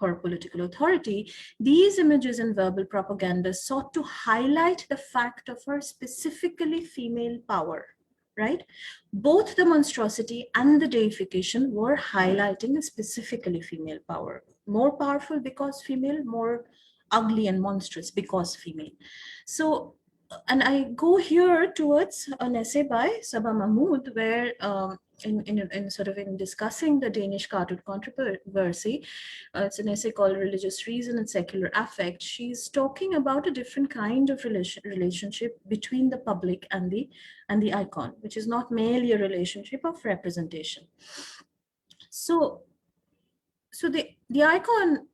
her political authority, these images and verbal propaganda sought to highlight the fact of her specifically female power, right? Both the monstrosity and the deification were highlighting a specifically female power. More powerful because female, more ugly and monstrous because female. So, and I go here towards an essay by Sabah Mahmood, where in discussing the Danish cartoon controversy, it's an essay called Religious Reason and Secular Affect. She's talking about a different kind of relationship between the public and the icon, which is not merely a relationship of representation. So the icon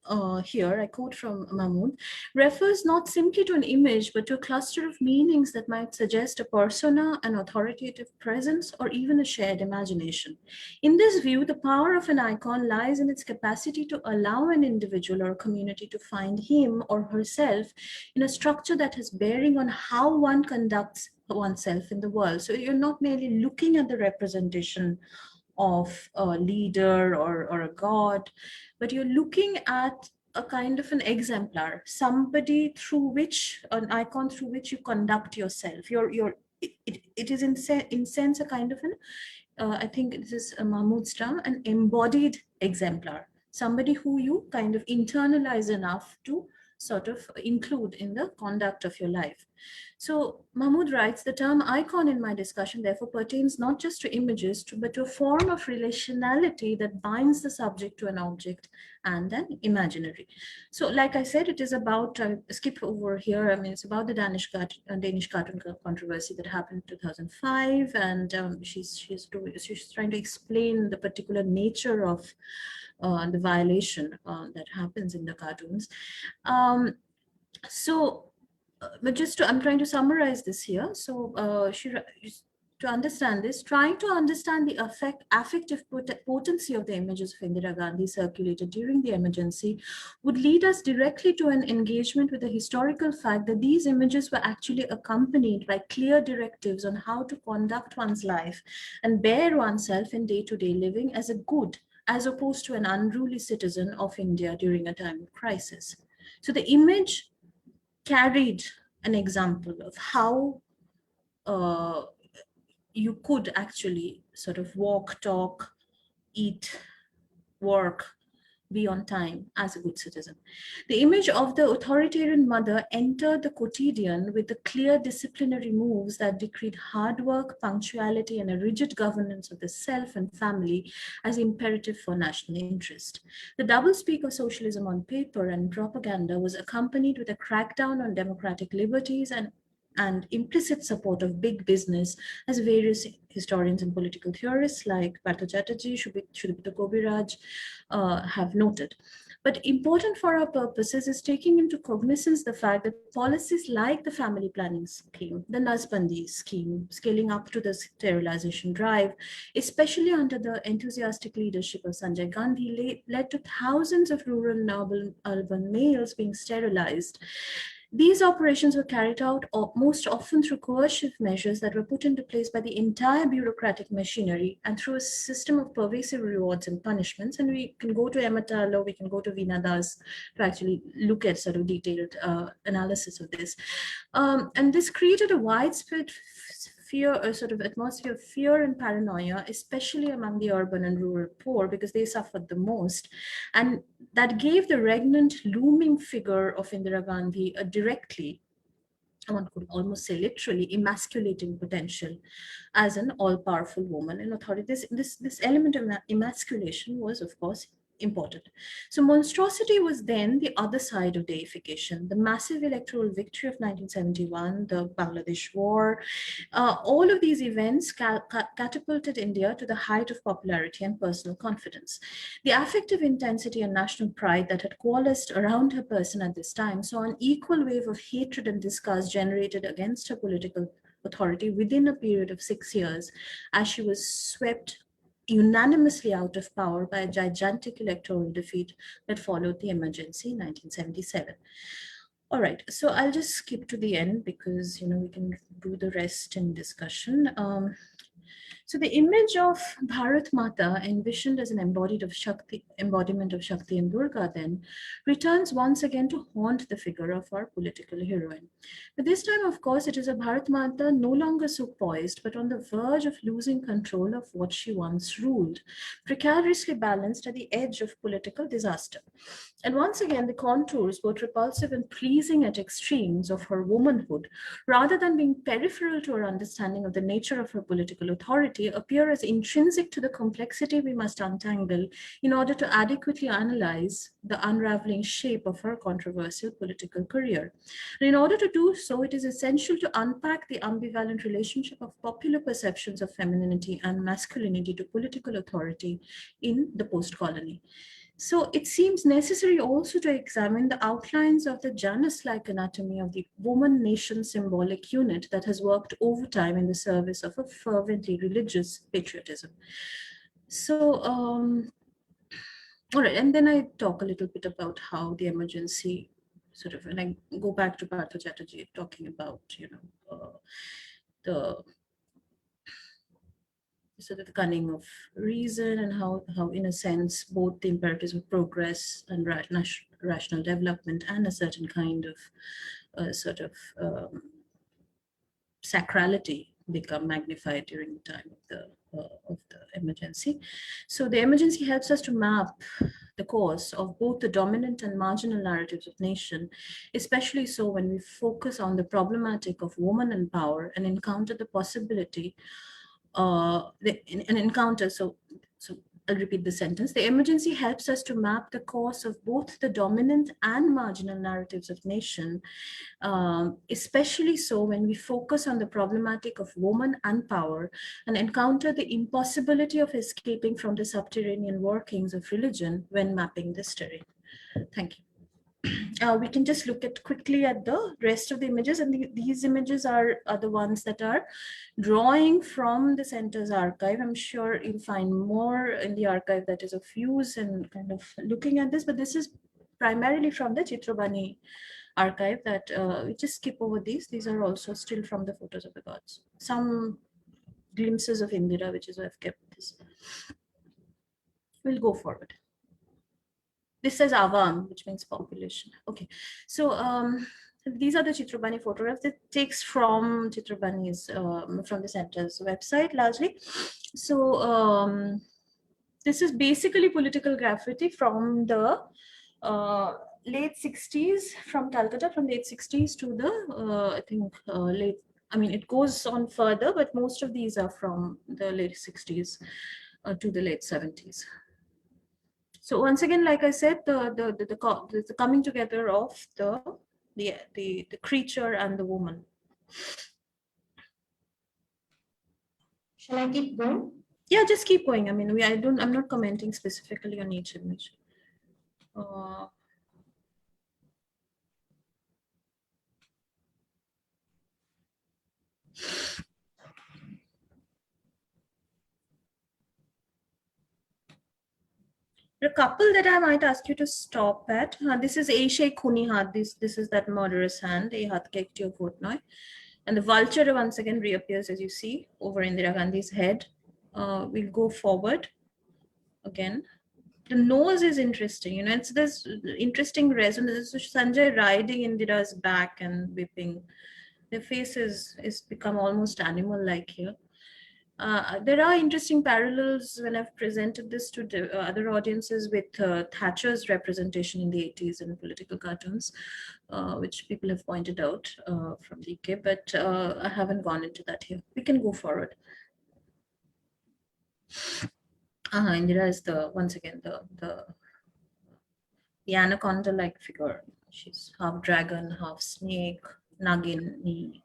here, I quote from Mahmood, refers not simply to an image, but to a cluster of meanings that might suggest a persona, an authoritative presence, or even a shared imagination. In this view, the power of an icon lies in its capacity to allow an individual or community to find him or herself in a structure that has bearing on how one conducts oneself in the world. So you're not merely looking at the representation of a leader or a god, but you're looking at a kind of an exemplar, somebody through which, an icon through which you conduct yourself. It is in sense a kind of an, I think this is a Mahmood's term, an embodied exemplar, somebody who you kind of internalize enough to sort of include in the conduct of your life. So Mahmood writes, the term icon in my discussion therefore pertains not just to images, but to a form of relationality that binds the subject to an object and an imaginary. So like I said, it is about, skip over here, I mean, it's about the Danish cartoon controversy that happened in 2005, and she's trying to explain the particular nature of the violation that happens in the cartoons. I'm trying to summarize this here. So to understand this, trying to understand the affective potency of the images of Indira Gandhi circulated during the emergency would lead us directly to an engagement with the historical fact that these images were actually accompanied by clear directives on how to conduct one's life and bear oneself in day-to-day living as a good, as opposed to an unruly citizen of India during a time of crisis. So the image carried an example of how you could actually sort of walk, talk, eat, work, be on time as a good citizen. The image of the authoritarian mother entered the quotidian with the clear disciplinary moves that decreed hard work, punctuality, and a rigid governance of the self and family as imperative for national interest. The doublespeak of socialism on paper and propaganda was accompanied with a crackdown on democratic liberties and implicit support of big business, as various historians and political theorists like Partha Chatterjee, Shubhita Kobiraj have noted. But important for our purposes is taking into cognizance the fact that policies like the family planning scheme, the Nazbandi scheme, scaling up to the sterilization drive, especially under the enthusiastic leadership of Sanjay Gandhi, led to thousands of rural and urban males being sterilized. These operations were carried out most often through coercive measures that were put into place by the entire bureaucratic machinery and through a system of pervasive rewards and punishments. And we can go to Emertal or we can go to Veena Das to actually look at sort of detailed analysis of this. And this created a widespread fear, a sort of atmosphere of fear and paranoia, especially among the urban and rural poor, because they suffered the most. And that gave the regnant, looming figure of Indira Gandhi a directly, one could almost say literally, emasculating potential as an all-powerful woman in authority. This element of emasculation was, of course, important. So monstrosity was then the other side of deification. The massive electoral victory of 1971, the Bangladesh War, all of these events catapulted India to the height of popularity and personal confidence. The affective intensity and national pride that had coalesced around her person at this time saw an equal wave of hatred and disgust generated against her political authority within a period of 6 years, as she was swept unanimously out of power by a gigantic electoral defeat that followed the emergency in 1977. All right, so I'll just skip to the end because, we can do the rest in discussion. So the image of Bharat Mata, envisioned as an embodiment of Shakti and Durga, then returns once again to haunt the figure of our political heroine. But this time, of course, it is a Bharat Mata no longer so poised, but on the verge of losing control of what she once ruled, precariously balanced at the edge of political disaster. And once again, the contours, both repulsive and pleasing at extremes, of her womanhood, rather than being peripheral to her understanding of the nature of her political authority, appear as intrinsic to the complexity we must untangle in order to adequately analyze the unraveling shape of her controversial political career. And in order to do so, it is essential to unpack the ambivalent relationship of popular perceptions of femininity and masculinity to political authority in the post-colony. So it seems necessary also to examine the outlines of the Janus-like anatomy of the woman-nation symbolic unit that has worked overtime in the service of a fervently religious patriotism. So, all right, and then I talk a little bit about how the emergency sort of, and I go back to Partha Chatterjee talking about, the sort of the cunning of reason and how in a sense, both the imperatives of progress and rational development and a certain kind of sacrality become magnified during the time of the emergency. So the emergency helps us to map the course of both the dominant and marginal narratives of nation, especially so when we focus on the problematic of woman and power and encounter the possibility an encounter. So I'll repeat the sentence. The emergency helps us to map the course of both the dominant and marginal narratives of nation, especially so when we focus on the problematic of woman and power and encounter the impossibility of escaping from the subterranean workings of religion when mapping this terrain. Thank you. We can just look at quickly at the rest of the images, and these images are the ones that are drawing from the center's archive. I'm sure you'll find more in the archive that is of use and kind of looking at this, but this is primarily from the Chitrabani archive that we just skip over these. These are also still from the photos of the gods. Some glimpses of Indira, which is why I've kept this. We'll go forward. This says Avam, which means population. Okay, so these are the Chitrabani photographs. It takes from Chitrabani's, from the center's website largely. So this is basically political graffiti from the late 60s, from Calcutta, from late 60s to the, I think, late, I mean, it goes on further, but most of these are from the late 60s to the late 70s. So once again, like I said, the coming together of the creature and the woman. Shall I keep going? Yeah, just keep going. I mean, I'm not commenting specifically on each image. A couple that I might ask you to stop at. This is Aishay Khuni Hat. This is that murderous hand. A hat ke ektiyo vote noy. And the vulture once again reappears, as you see, over Indira Gandhi's head. We'll go forward again. The nose is interesting. You know, it's this interesting resonance. Sanjay riding Indira's back and whipping. Their face is become almost animal-like here. There are interesting parallels when I've presented this to other audiences with Thatcher's representation in the 80s in political cartoons, which people have pointed out from the UK, but I haven't gone into that here. We can go forward. Indira is once again the anaconda-like figure. She's half dragon, half snake, Nagin.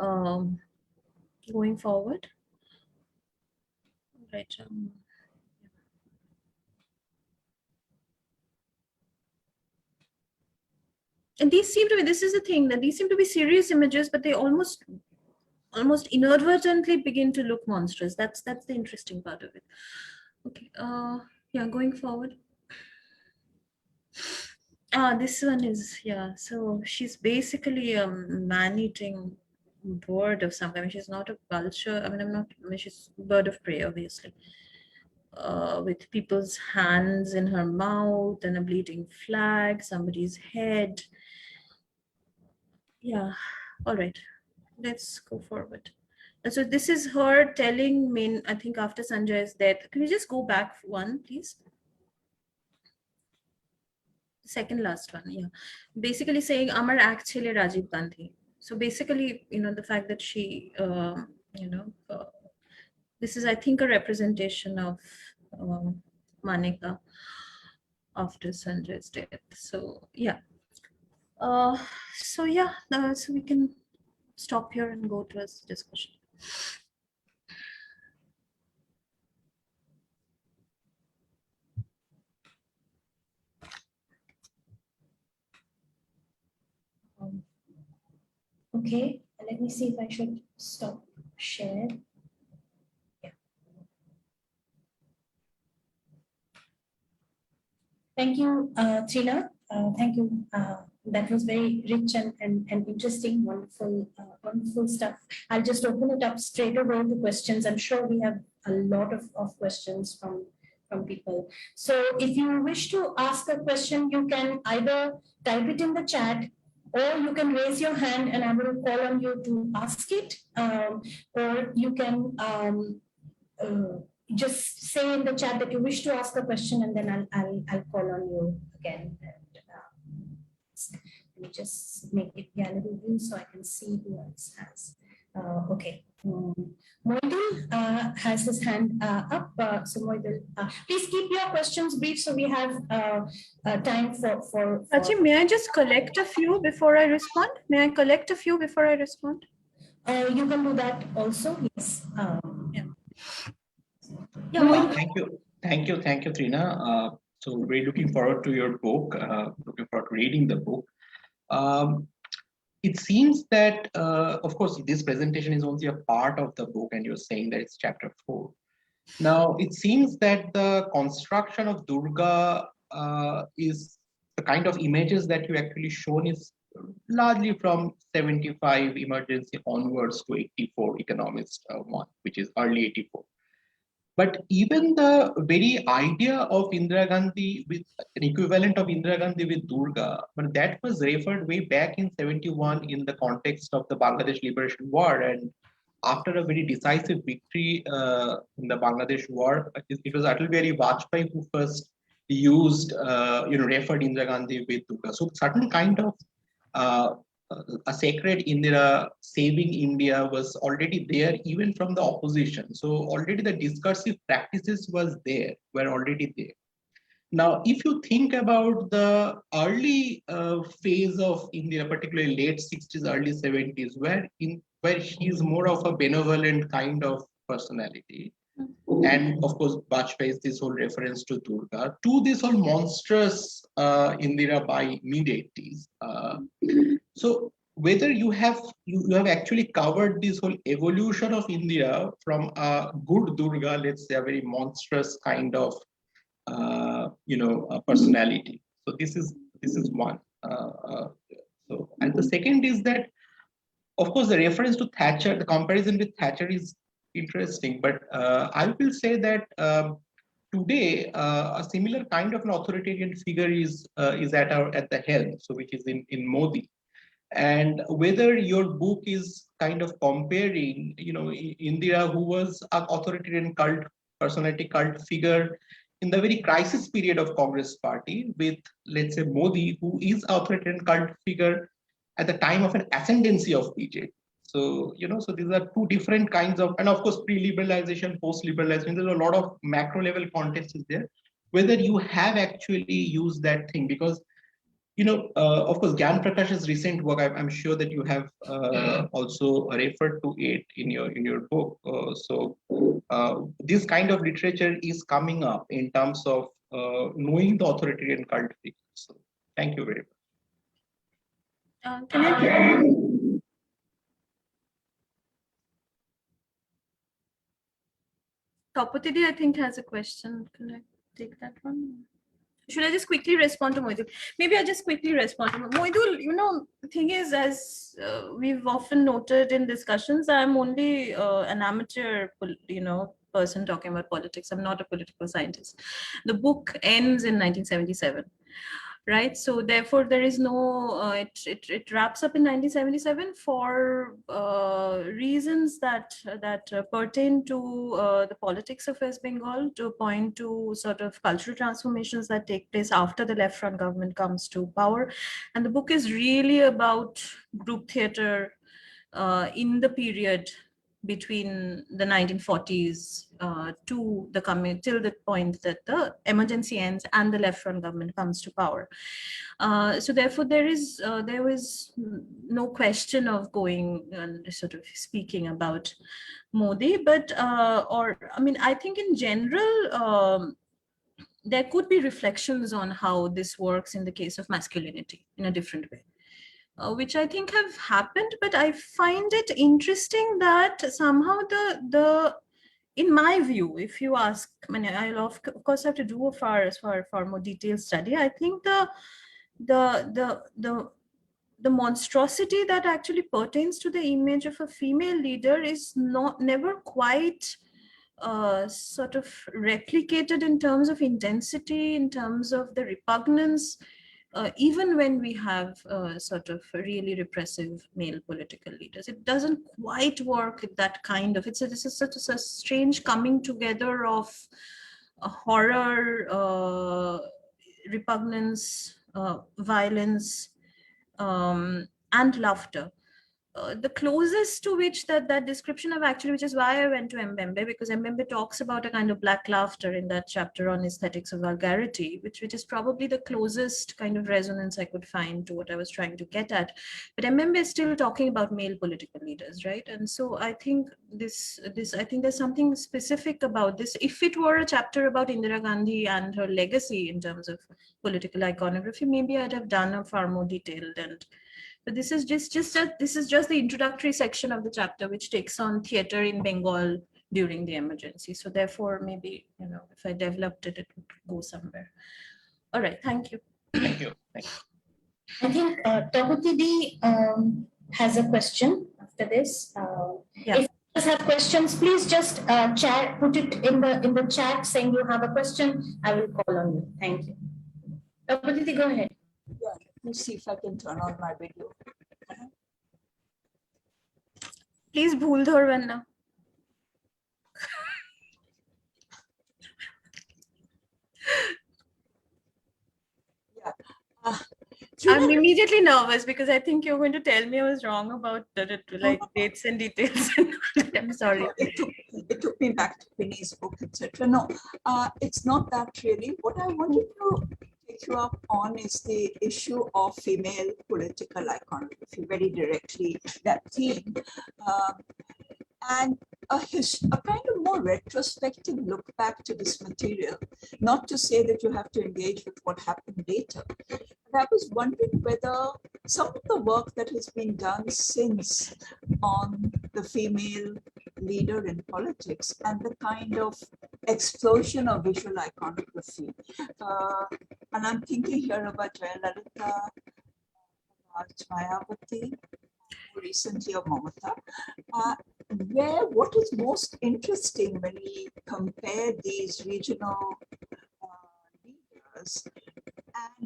Okay. Going forward. Right. And these seem to be, this is the thing, that these seem to be serious images, but they almost inadvertently begin to look monstrous. That's the interesting part of it. Okay. Yeah, going forward. This one is, yeah, so she's basically a man-eating bird of some kind. She's not a vulture. She's a bird of prey, obviously. With people's hands in her mouth and a bleeding flag, somebody's head. Yeah, all right, let's go forward. And so this is her telling I think after Sanjay's death. Can you just go back one, please? Second last one, yeah. Basically saying, Amar actually Rajiv Gandhi. So basically, you know, the fact that she, this is, I think, a representation of Maneka after Sanjay's death. So yeah. So yeah, so we can stop here and go to a discussion. Okay, let me see if I should stop share. Yeah. Thank you, Trina. Thank you. That was very rich and interesting, wonderful stuff. I'll just open it up straight away to questions. I'm sure we have a lot of questions from people. So if you wish to ask a question, you can either type it in the chat, or you can raise your hand and I will call on you to ask it, or you can just say in the chat that you wish to ask a question, and then I'll call on you again. And let me just make it gallery view so I can see who else has. Okay. Moidul has his hand up. So Moidul, please keep your questions brief so we have time for. Prachi, may I just collect a few before I respond? May I collect a few before I respond? You can do that also. Yes. Yeah. Yeah, thank you, Trina. So we're looking forward to your book. Looking forward to reading the book. It seems that, of course, this presentation is only a part of the book, and you're saying that it's chapter 4. Now, it seems that the construction of Durga is the kind of images that you actually shown is largely from 75 emergency onwards to 84 economist one, which is early 84. But even the very idea of Indira Gandhi with an equivalent of Indira Gandhi with Durga, but that was referred way back in 71 in the context of the Bangladesh Liberation War. And after a very decisive victory in the Bangladesh War, it was Atal Bihari Vajpayee who first used, referred Indira Gandhi with Durga. So certain kind of a sacred Indira saving India was already there even from the opposition. So already the discursive practices were already there. Now, if you think about the early phase of Indira, particularly late 60s, early 70s, where she's more of a benevolent kind of personality, And of course, Bajpayee's this whole reference to Durga, to this whole monstrous Indira by mid-80s. So whether you have actually covered this whole evolution of Indira from a good Durga, let's say a very monstrous kind of personality. So this is one. And the second is that, of course, the reference to Thatcher, the comparison with Thatcher is interesting, but I will say that today a similar kind of an authoritarian figure is at the helm, so which is in Modi. And whether your book is kind of comparing, Indira, who was an authoritarian personality cult figure in the very crisis period of Congress party, with, let's say, Modi, who is authoritarian cult figure at the time of an ascendancy of BJP. So, so these are two different kinds of, and of course, pre-liberalization, post-liberalization, there's a lot of macro level context is there. Whether you have actually used that thing, because of course, Gyan Prakash's recent work, I'm sure that you have also referred to it in your book. So this kind of literature is coming up in terms of knowing the authoritarian cult figures. So thank you very much. Can I? Tapatidi, I think, has a question. Can I take that one? Should I just quickly respond to Moidul? Maybe I'll just quickly respond to Moidul. The thing is, as we've often noted in discussions, I'm only an amateur, person talking about politics. I'm not a political scientist. The book ends in 1977. Right, so therefore there is no it wraps up in 1977 for reasons that pertain to the politics of West Bengal, to point to sort of cultural transformations that take place after the left front government comes to power. And the book is really about group theater in the period between the 1940s to the till the point that the emergency ends and the left front government comes to power. So therefore there was no question of going and sort of speaking about Modi, but I think in general there could be reflections on how this works in the case of masculinity in a different way. Which I think have happened, but I find it interesting that somehow in my view, if you ask, I'll of course have to do a far more detailed study. I think the monstrosity that actually pertains to the image of a female leader is never quite sort of replicated in terms of intensity, in terms of the repugnance. Even when we have sort of really repressive male political leaders, it doesn't quite work with that kind of, this is such a strange coming together of horror, repugnance, violence, and laughter. The closest to which that description of actually, which is why I went to Mbembe, because Mbembe talks about a kind of black laughter in that chapter on aesthetics of vulgarity, which is probably the closest kind of resonance I could find to what I was trying to get at. But Mbembe is still talking about male political leaders, right? And so I think I think there's something specific about this. If it were a chapter about Indira Gandhi and her legacy in terms of political iconography, maybe I'd have done a far more detailed but this is just the introductory section of the chapter, which takes on theater in Bengal during the emergency. So therefore, maybe, if I developed it, it would go somewhere. All right, thank you. Thank you. I think Tapatidi has a question after this. Yeah. If you have questions, please just put it in the chat saying you have a question. I will call on you. Thank you. Tapatidi, go ahead. Yeah, let me see if I can turn on my video. Please bhul dhor vanna. Yeah. I'm immediately nervous because I think you're going to tell me I was wrong about dates and details. I'm sorry. It took me back to Vinny's book, etc. No, it's not that really. What I wanted to take you up on is the issue of female political iconography, very directly that theme. And a kind of more retrospective look back to this material, not to say that you have to engage with what happened later. But I was wondering whether some of the work that has been done since on the female leader in politics and the kind of explosion of visual iconography, and I'm thinking here about Jayalalitha, Mayavati, recently of Mamata, where what is most interesting when we compare these regional leaders,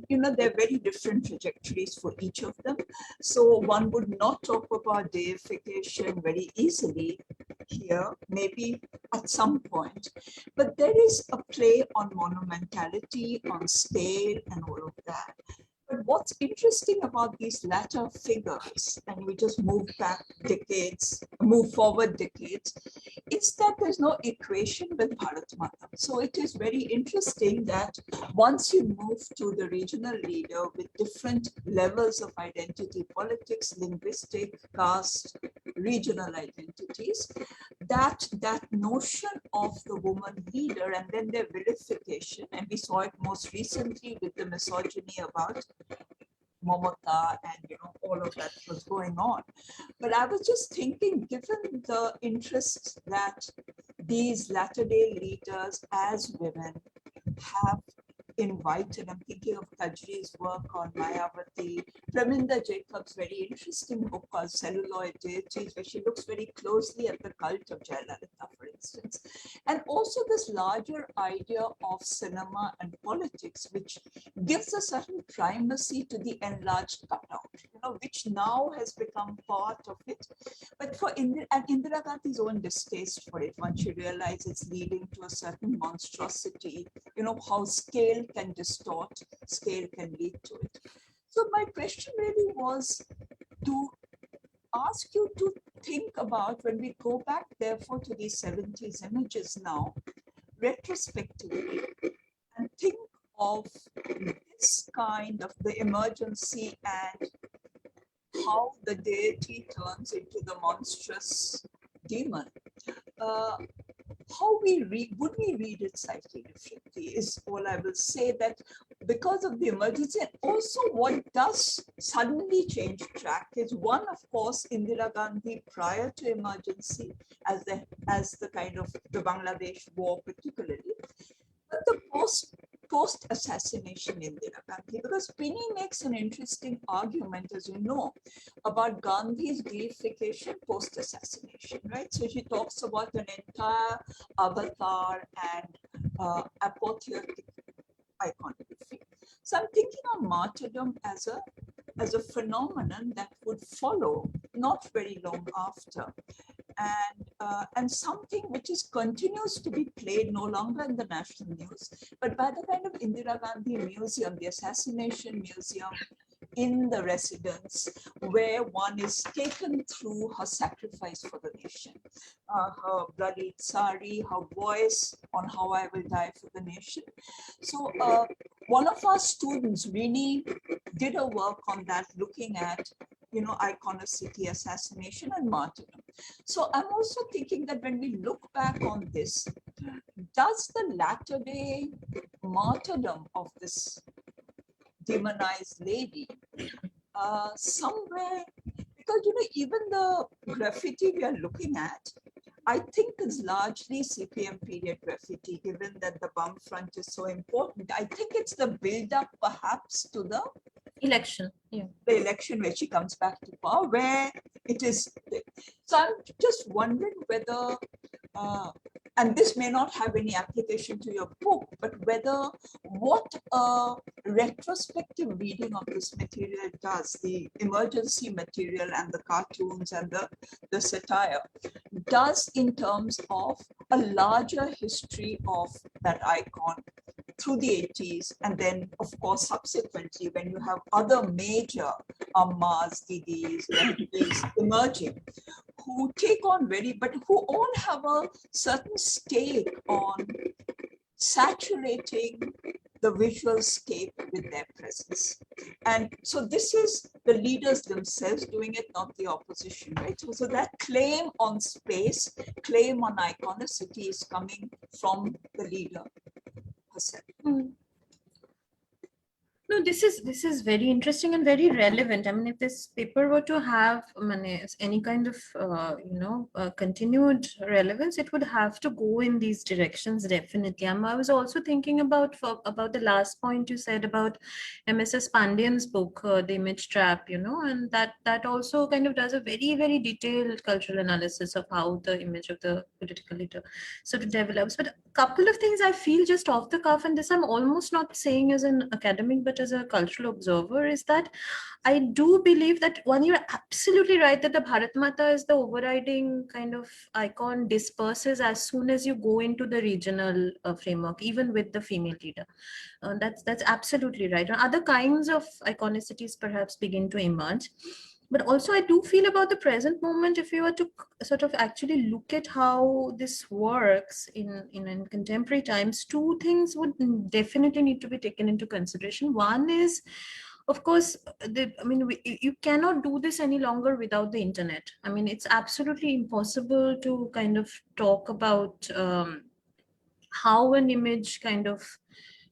and they're very different trajectories for each of them. So one would not talk about deification very easily here, maybe at some point, but there is a play on monumentality, on scale, and all of that. But what's interesting about these latter figures, and we just move forward decades, is that there's no equation with Bharat Mata. So it is very interesting that once you move to the regional leader with different levels of identity, politics, linguistic, caste, regional identities, that notion of the woman leader and then their vilification, and we saw it most recently with the misogyny about Momota and all of that was going on. But I was just thinking, given the interest that these latter-day leaders as women have invited, I'm thinking of Kajri's work on Mayavati, Praminda Jacobs' very interesting book called Celluloid Deities, where she looks very closely at the cult of Jayalalitha, for instance. And also this larger idea of cinema and politics, which gives a certain primacy to the enlarged cutout, which now has become part of it. But for Indira Gandhi's own distaste for it, once she realizes it's leading to a certain monstrosity, how scale can distort, scale can lead to it. So my question really was to ask you to think about, when we go back therefore to these 70s images now, retrospectively, and think of this kind of the emergency and how the deity turns into the monstrous demon. How would we read it slightly differently is all I will say, that because of the emergency, and also what does suddenly change track is one, of course, Indira Gandhi prior to emergency as the kind of the Bangladesh war particularly, but the post-assassination Indira Gandhi, because Pini makes an interesting argument, as you know, about Gandhi's deification post-assassination, right? So she talks about an entire avatar and apotheotic iconography. So I'm thinking of martyrdom as a phenomenon that would follow not very long after. And something which continues to be played no longer in the national news, but by the kind of Indira Gandhi Museum, the Assassination Museum in the residence, where one is taken through her sacrifice for the nation, her bloody sari, her voice on how I will die for the nation. So one of our students really did a work on that, looking at iconicity, assassination, and martyrdom. So I'm also thinking that when we look back on this, does the latter day martyrdom of this demonized lady somewhere, because even the graffiti we are looking at, I think is largely CPM period graffiti, given that the bum front is so important. I think it's the build-up perhaps to the Election, yeah. The election where she comes back to power, where it is. So I'm just wondering whether, and this may not have any application to your book, but whether what a retrospective reading of this material does, the emergency material and the cartoons and the satire, does in terms of a larger history of that icon through the 80s, and then of course subsequently when you have other major ammas, didis, emerging, who take on but who all have a certain stake on saturating the visual scape with their presence. And so this is the leaders themselves doing it, not the opposition, right? So that claim on space, claim on iconicity is coming from the leader herself. No, this is very interesting and very relevant. I mean, if this paper were to have any kind of continued relevance, it would have to go in these directions definitely. I was also thinking about the last point you said about MSS Pandian's book, The Image Trap, and that also kind of does a very, very detailed cultural analysis of how the image of the political leader sort of develops. But a couple of things I feel just off the cuff, and this I'm almost not saying as an academic, but as a cultural observer, is that I do believe that you're absolutely right that the Bharat Mata is the overriding kind of icon, disperses as soon as you go into the regional framework, even with the female leader. That's absolutely right. And other kinds of iconicities perhaps begin to emerge. But also I do feel about the present moment, if you were to sort of actually look at how this works in contemporary times, two things would definitely need to be taken into consideration. One is, of course, you cannot do this any longer without the internet. I mean, it's absolutely impossible to kind of talk about how an image kind of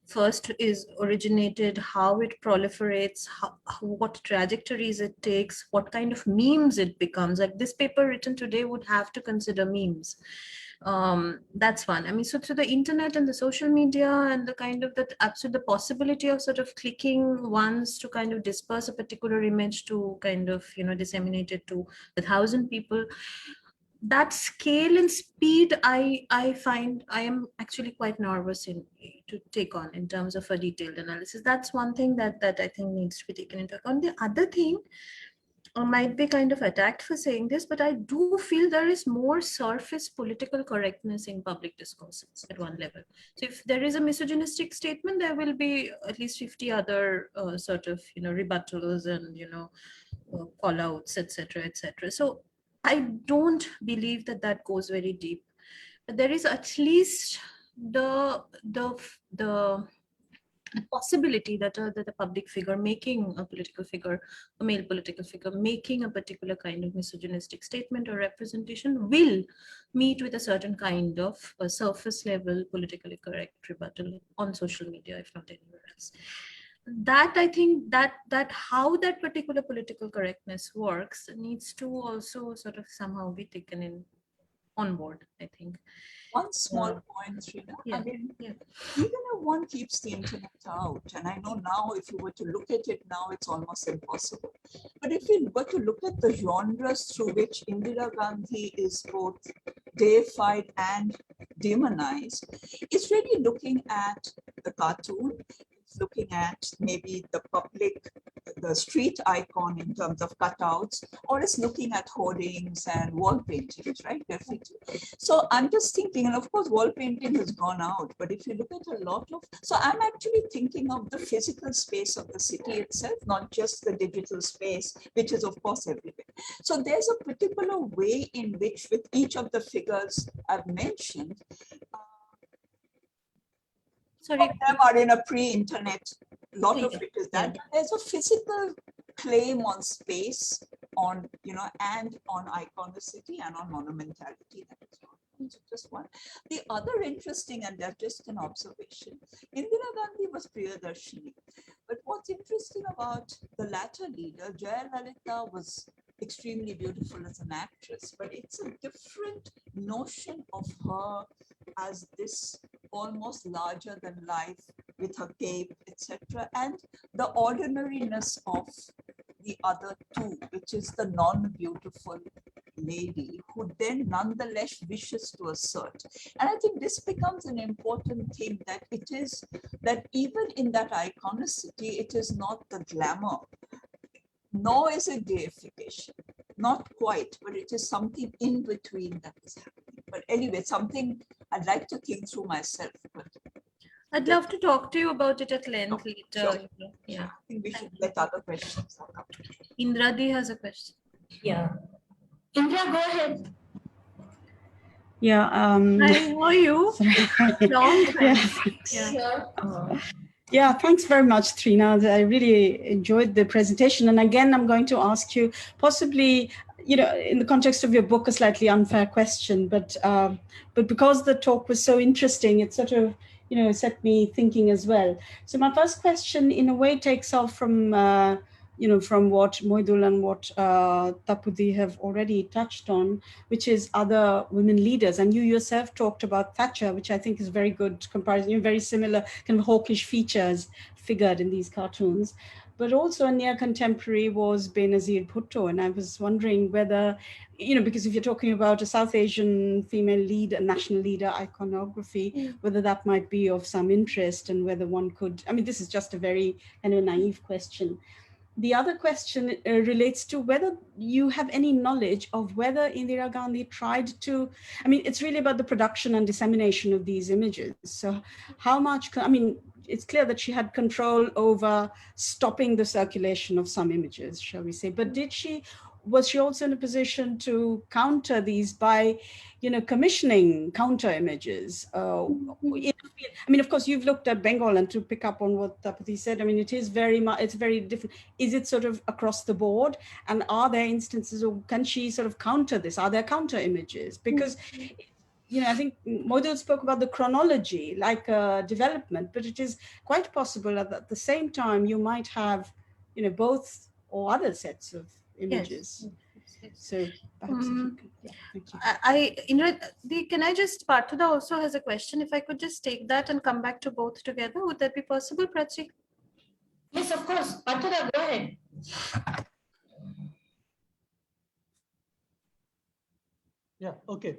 first is originated, how it proliferates, what trajectories it takes, what kind of memes it becomes. Like this paper written today would have to consider memes. That's one. I mean, so the internet and the social media and the kind of the possibility of sort of clicking once to kind of disperse a particular image to kind of, disseminate it to 1,000 people. That scale and speed, I find I am actually quite nervous to take on in terms of a detailed analysis. That's one thing that I think needs to be taken into account. The other thing, I might be kind of attacked for saying this, but I do feel there is more surface political correctness in public discourses at one level. So if there is a misogynistic statement, there will be at least 50 other sort of, rebuttals and, call outs, etc., etc. So I don't believe that goes very deep. But there is at least the possibility that a public figure making a political figure, a male political figure making a particular kind of misogynistic statement or representation will meet with a certain kind of a surface level politically correct rebuttal on social media, if not anywhere else. That I think that how that particular political correctness works needs to also sort of somehow be taken on board, I think. One small point, Trina. Yeah, I mean, yeah. even if one keeps the internet out, and I know now if you were to look at it now, it's almost impossible. But if you were to look at the genres through which Indira Gandhi is both deified and demonized, it's really looking at the cartoon, it's looking at maybe the public, the street icon in terms of cutouts, or it's looking at hoardings and wall paintings, right? Graffiti. So I'm just thinking, and of course, wall painting has gone out, but if you look at a lot of, so I'm actually thinking of the physical space of the city itself, not just the digital space, which is of course everywhere. So there's a particular way in which with each of the figures I've mentioned, Sorry, them are in a pre-internet, a lot of it is that. There's a physical claim on space, on, and on iconicity and on monumentality. That is one. Just one. The other interesting, and that's just an observation, Indira Gandhi was Priyadarshini. But what's interesting about the latter leader, Jayalalitha, was extremely beautiful as an actress, but it's a different notion of her as this almost larger than life with her cape, etc., and the ordinariness of the other two, which is the non-beautiful lady who then nonetheless wishes to assert. And I think this becomes an important thing, that it is that even in that iconicity, it is not the glamour, nor is it deification, not quite, but it is something in between that is happening. But anyway, something I'd like to think through myself. But I'd love to talk to you about it at length later. Sure. Yeah. I think we should let other questions come. Indradi has a question. Yeah. Indra, go ahead. Yeah. Hi, how are you? Long time. Yeah. Yeah. Sure. Yeah, thanks very much, Trina. I really enjoyed the presentation. And again, I'm going to ask you, possibly, you know, in the context of your book, a slightly unfair question, but because the talk was so interesting, it sort of, you know, set me thinking as well. So my first question, in a way, takes off from, you know, from what Moidul and what Tapudi have already touched on, which is other women leaders. And you yourself talked about Thatcher, which I think is very good comparison, very similar kind of hawkish features figured in these cartoons. But also a near contemporary was Benazir Bhutto. And I was wondering whether, you know, because if you're talking about a South Asian female leader, national leader iconography, whether that might be of some interest and whether one could, I mean, this is just a very kind of naive question. The other question relates to whether you have any knowledge of whether Indira Gandhi tried to, I mean, it's really about the production and dissemination of these images. So how much, I mean, it's clear that she had control over stopping the circulation of some images, shall we say, but was she also in a position to counter these by, you know, commissioning counter images? I mean, of course, you've looked at Bengal, and to pick up on what Tapati said, I mean, it is very much, it's very different. Is it sort of across the board? And are there instances, or can she sort of counter this? Are there counter images? Because, you know, I think Model spoke about the chronology, like development, but it is quite possible that at the same time, you might have, you know, both or other sets of images. Yes. So perhaps if you could, yeah, thank you. You know, can I just, Parthuda also has a question. If I could just take that and come back to both together, would that be possible, Prachi? Yes, of course. Parthuda, go ahead. Yeah, okay.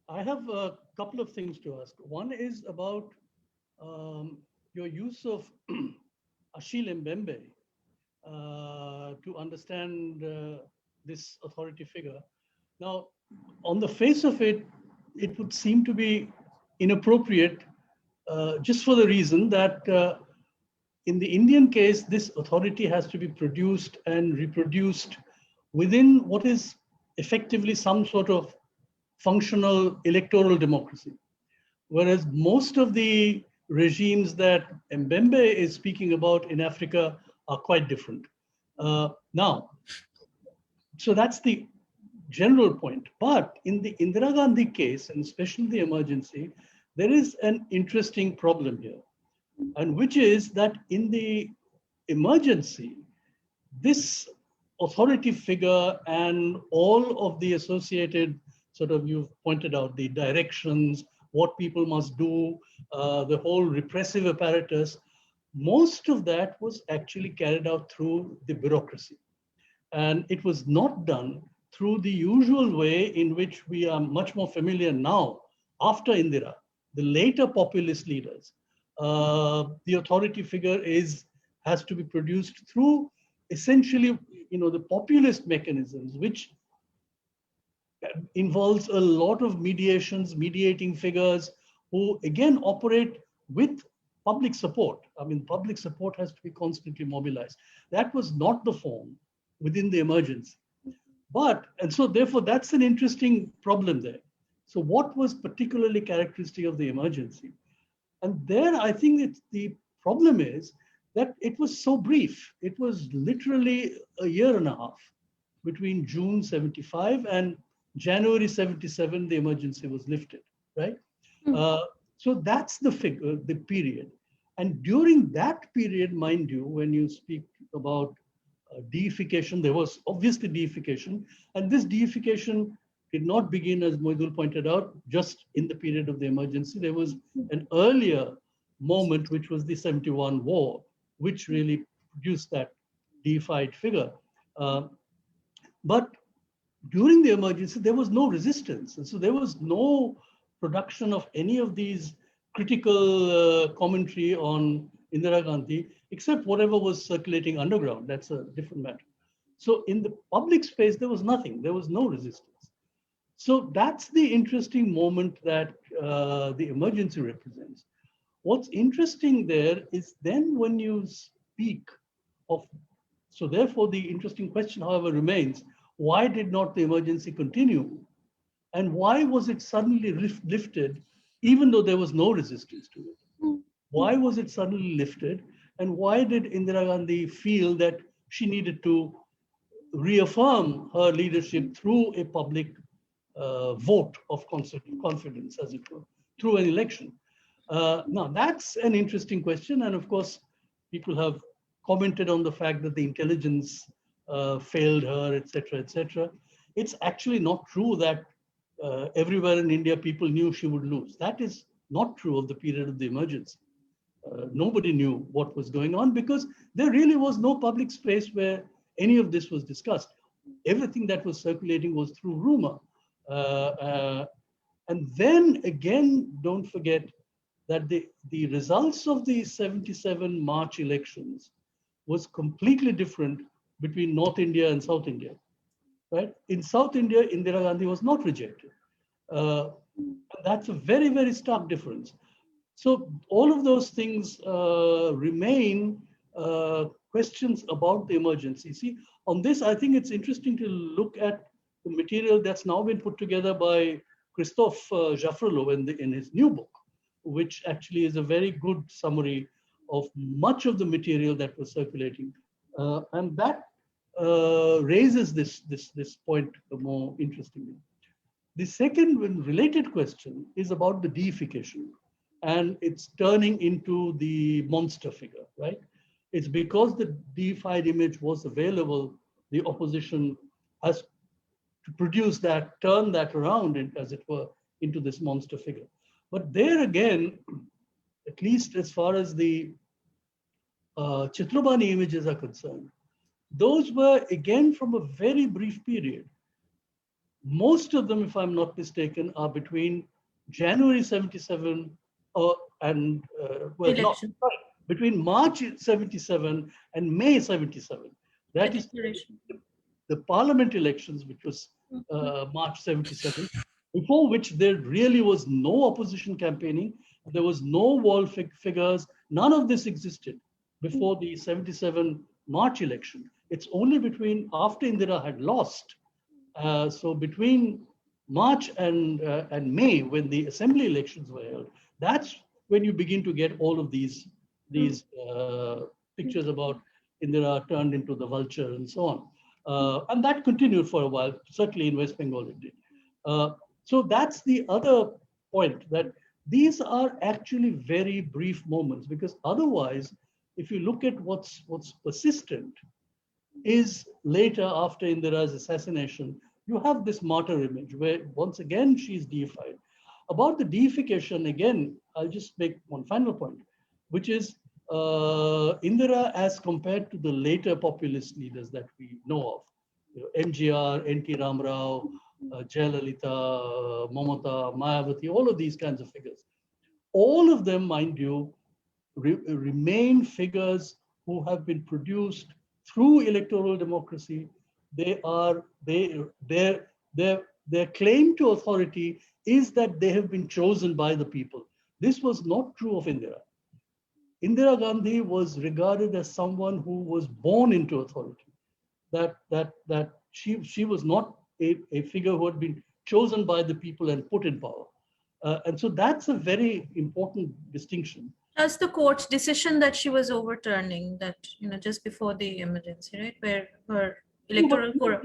I have a couple of things to ask. One is about your use of Achille Mbembe to understand this authority figure. Now, on the face of it, it would seem to be inappropriate just for the reason that in the Indian case, this authority has to be produced and reproduced within what is effectively some sort of functional electoral democracy. Whereas most of the regimes that Mbembe is speaking about in Africa are quite different. Now, so that's the general point. But in the Indira Gandhi case, and especially the emergency, there is an interesting problem here, and which is that in the emergency, this authority figure and all of the associated sort of, you've pointed out the directions, what people must do, the whole repressive apparatus, most of that was actually carried out through the bureaucracy. And it was not done through the usual way in which we are much more familiar now, after Indira, the later populist leaders. The authority figure has to be produced through essentially, you know, the populist mechanisms, which involves a lot of mediations, mediating figures who again operate with public support. I mean, public support has to be constantly mobilized. That was not the form within the emergency. And so therefore, that's an interesting problem there. So what was particularly characteristic of the emergency? And there, I think the problem is that it was so brief. It was literally a year and a half between June 75 and January 77, the emergency was lifted, right? So that's the figure, the period. And during that period, mind you, when you speak about deification, there was obviously deification. And this deification did not begin, as Moidul pointed out, just in the period of the emergency. There was an earlier moment, which was the 71 war, which really produced that deified figure. But during the emergency, there was no resistance. And so there was no production of any of these critical commentary on Indira Gandhi, except whatever was circulating underground. That's a different matter. So in the public space, there was nothing. There was no resistance. So that's the interesting moment that the emergency represents. What's interesting there is then when you speak of, so therefore the interesting question, however, remains, why did not the emergency continue? And why was it suddenly lifted, even though there was no resistance to it? Why was it suddenly lifted? And why did Indira Gandhi feel that she needed to reaffirm her leadership through a public vote of confidence, as it were, through an election? Now, that's an interesting question. And of course, people have commented on the fact that the intelligence failed her, etc., etc. It's actually not true that everywhere in India people knew she would lose. That is not true of the period of the emergency. Nobody knew what was going on because there really was no public space where any of this was discussed. Everything that was circulating was through rumor. And then again, don't forget that the results of the 77 March elections was completely different between North India and South India, right? In South India, Indira Gandhi was not rejected. That's a very, very stark difference. So all of those things remain questions about the emergency. See, on this, I think it's interesting to look at the material that's now been put together by Christophe Jaffrelot in his new book, which actually is a very good summary of much of the material that was circulating. And that raises this point more interestingly. The second related question is about the deification, and it's turning into the monster figure, right? It's because the deified image was available, the opposition has to produce that, turn that around, as it were, into this monster figure. But there again, at least as far as the Chitrabani images are concerned, those were again from a very brief period. Most of them, if I'm not mistaken, are between January 77 and between March 77 and May 77. That is the parliament elections, which was March 77, before which there really was no opposition campaigning. There was no wall figures. None of this existed before the 77 March election. It's only between after Indira had lost. So between March and May, when the assembly elections were held, that's when you begin to get all of these pictures about Indira turned into the vulture and so on. And that continued for a while, certainly in West Bengal it did. So that's the other point, that these are actually very brief moments, because otherwise, if you look at what's persistent, is later after Indira's assassination, you have this martyr image where once again she's deified. About the deification, again, I'll just make one final point, which is Indira as compared to the later populist leaders that we know of, MGR, N.T. Ramarao, Jayalalitha, Mamata, Mayawati, all of these kinds of figures. All of them, mind you, remain figures who have been produced through electoral democracy. Their claim to authority is that they have been chosen by the people. This was not true of Indira. Indira Gandhi was regarded as someone who was born into authority. That she was not a figure who had been chosen by the people and put in power. And so that's a very important distinction. That's the court's decision that she was overturning, that, just before the emergency, right? Where her electoral court.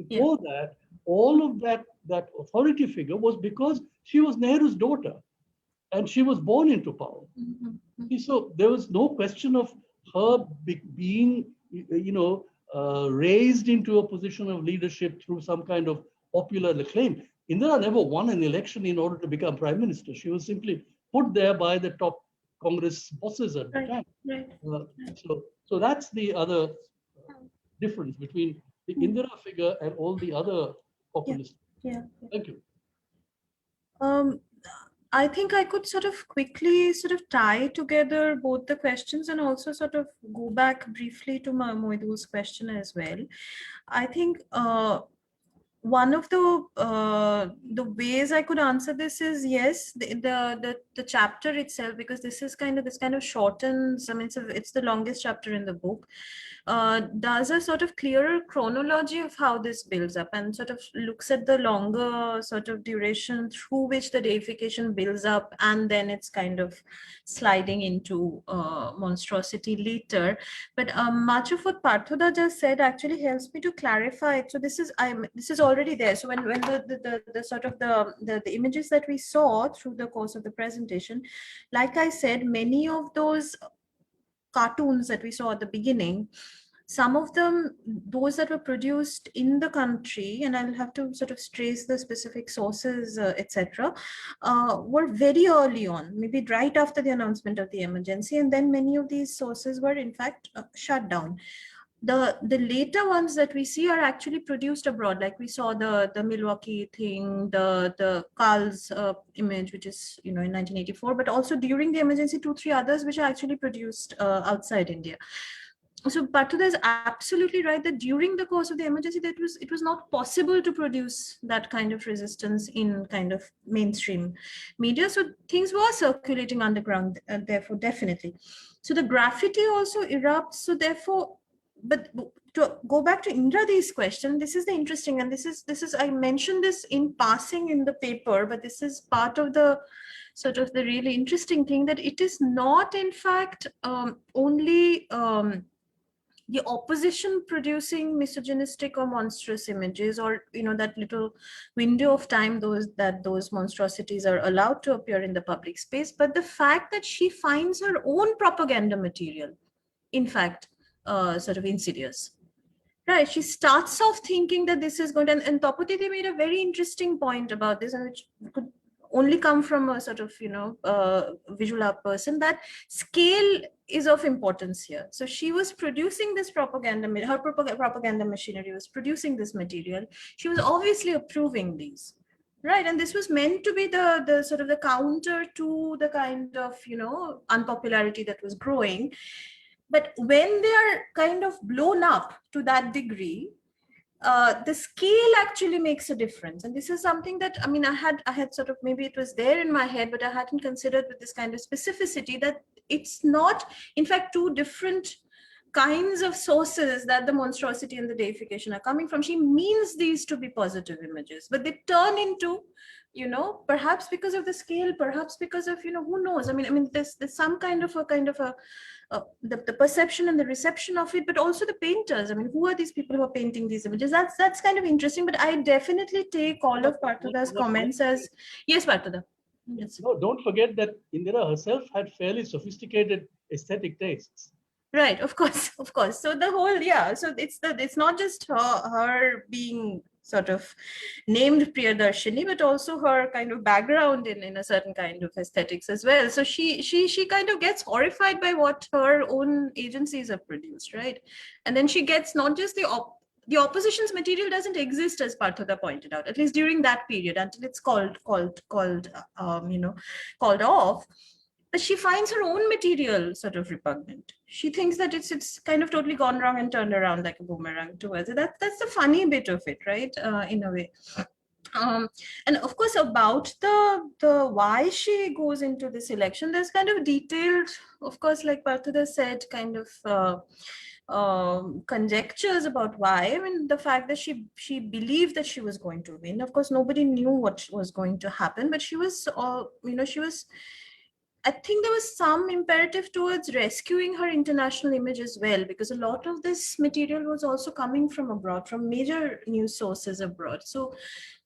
Before that, all of that authority figure was because she was Nehru's daughter and she was born into power. Mm-hmm. So there was no question of her being, raised into a position of leadership through some kind of popular acclaim. Indira never won an election in order to become prime minister. She was simply put there by the top Congress bosses at the time. Right. So that's the other difference between the Indira figure and all the other populists. Thank you. I think I could quickly tie together both the questions and also go back briefly to Moidul's question as well. I think one of the ways I could answer this is yes, the chapter itself, because this kind of shortens. I mean, it's the longest chapter in the book. Does a sort of clearer chronology of how this builds up and sort of looks at the longer sort of duration through which the deification builds up, and then it's kind of sliding into monstrosity later. But much of what Parthoda just said actually helps me to clarify it. So this is already there. So when the sort of the images that we saw through the course of the presentation, like I said, many of those cartoons that we saw at the beginning, some of them, those that were produced in the country, and I'll have to sort of trace the specific sources, etc., were very early on, maybe right after the announcement of the emergency. And then many of these sources were in fact shut down. The later ones that we see are actually produced abroad, like we saw the Milwaukee thing, the Carl's image, which is in 1984, but also during the emergency 2-3 others which are actually produced outside India. So Parthoda is absolutely right that during the course of the emergency, it was not possible to produce that kind of resistance in kind of mainstream media. So things were circulating underground, therefore, definitely. So the graffiti also erupts. So therefore, but to go back to Indradi's question, this is the interesting, and this is I mentioned this in passing in the paper, but this is part of the sort of the really interesting thing, that it is not in fact only the opposition producing misogynistic or monstrous images, or that little window of time those monstrosities are allowed to appear in the public space, but the fact that she finds her own propaganda material in fact sort of insidious. Right, she starts off thinking that this is good, and Tapati made a very interesting point about this, and which could only come from a sort of visual art person, that scale is of importance here. So she was producing this propaganda, her propaganda machinery was producing this material. She was obviously approving these, right? And this was meant to be the sort of the counter to the kind of unpopularity that was growing. But when they are kind of blown up to that degree, the scale actually makes a difference. And this is something that, I mean, I had sort of, maybe it was there in my head, but I hadn't considered with this kind of specificity, that it's not, in fact, two different kinds of sources that the monstrosity and the deification are coming from. She means these to be positive images, but they turn into, perhaps because of the scale, perhaps because of, who knows? I mean, there's some kind of a the perception and the reception of it, but also the painters. I mean, who are these people who are painting these images? That's kind of interesting. But I definitely take all of Parthoda's comments as, yes, Parthoda. Yes. No, don't forget that Indira herself had fairly sophisticated aesthetic tastes. Right, of course. So the whole, so it's not just her being sort of named Priyadarshini, but also her kind of background in a certain kind of aesthetics as well. So she kind of gets horrified by what her own agencies have produced, right? And then she gets not just the opposition's material doesn't exist, as Parthoda pointed out, at least during that period, until it's called off. But she finds her own material sort of repugnant. She thinks that it's kind of totally gone wrong and turned around like a boomerang towards it. That's the funny bit of it, right? In a way. And of course, about the why she goes into this election, there's kind of detailed, of course, like Parthoda said, kind of conjectures about why. I mean, the fact that she believed that she was going to win. Of course, nobody knew what was going to happen, but she was, I think there was some imperative towards rescuing her international image as well, because a lot of this material was also coming from abroad, from major news sources abroad. So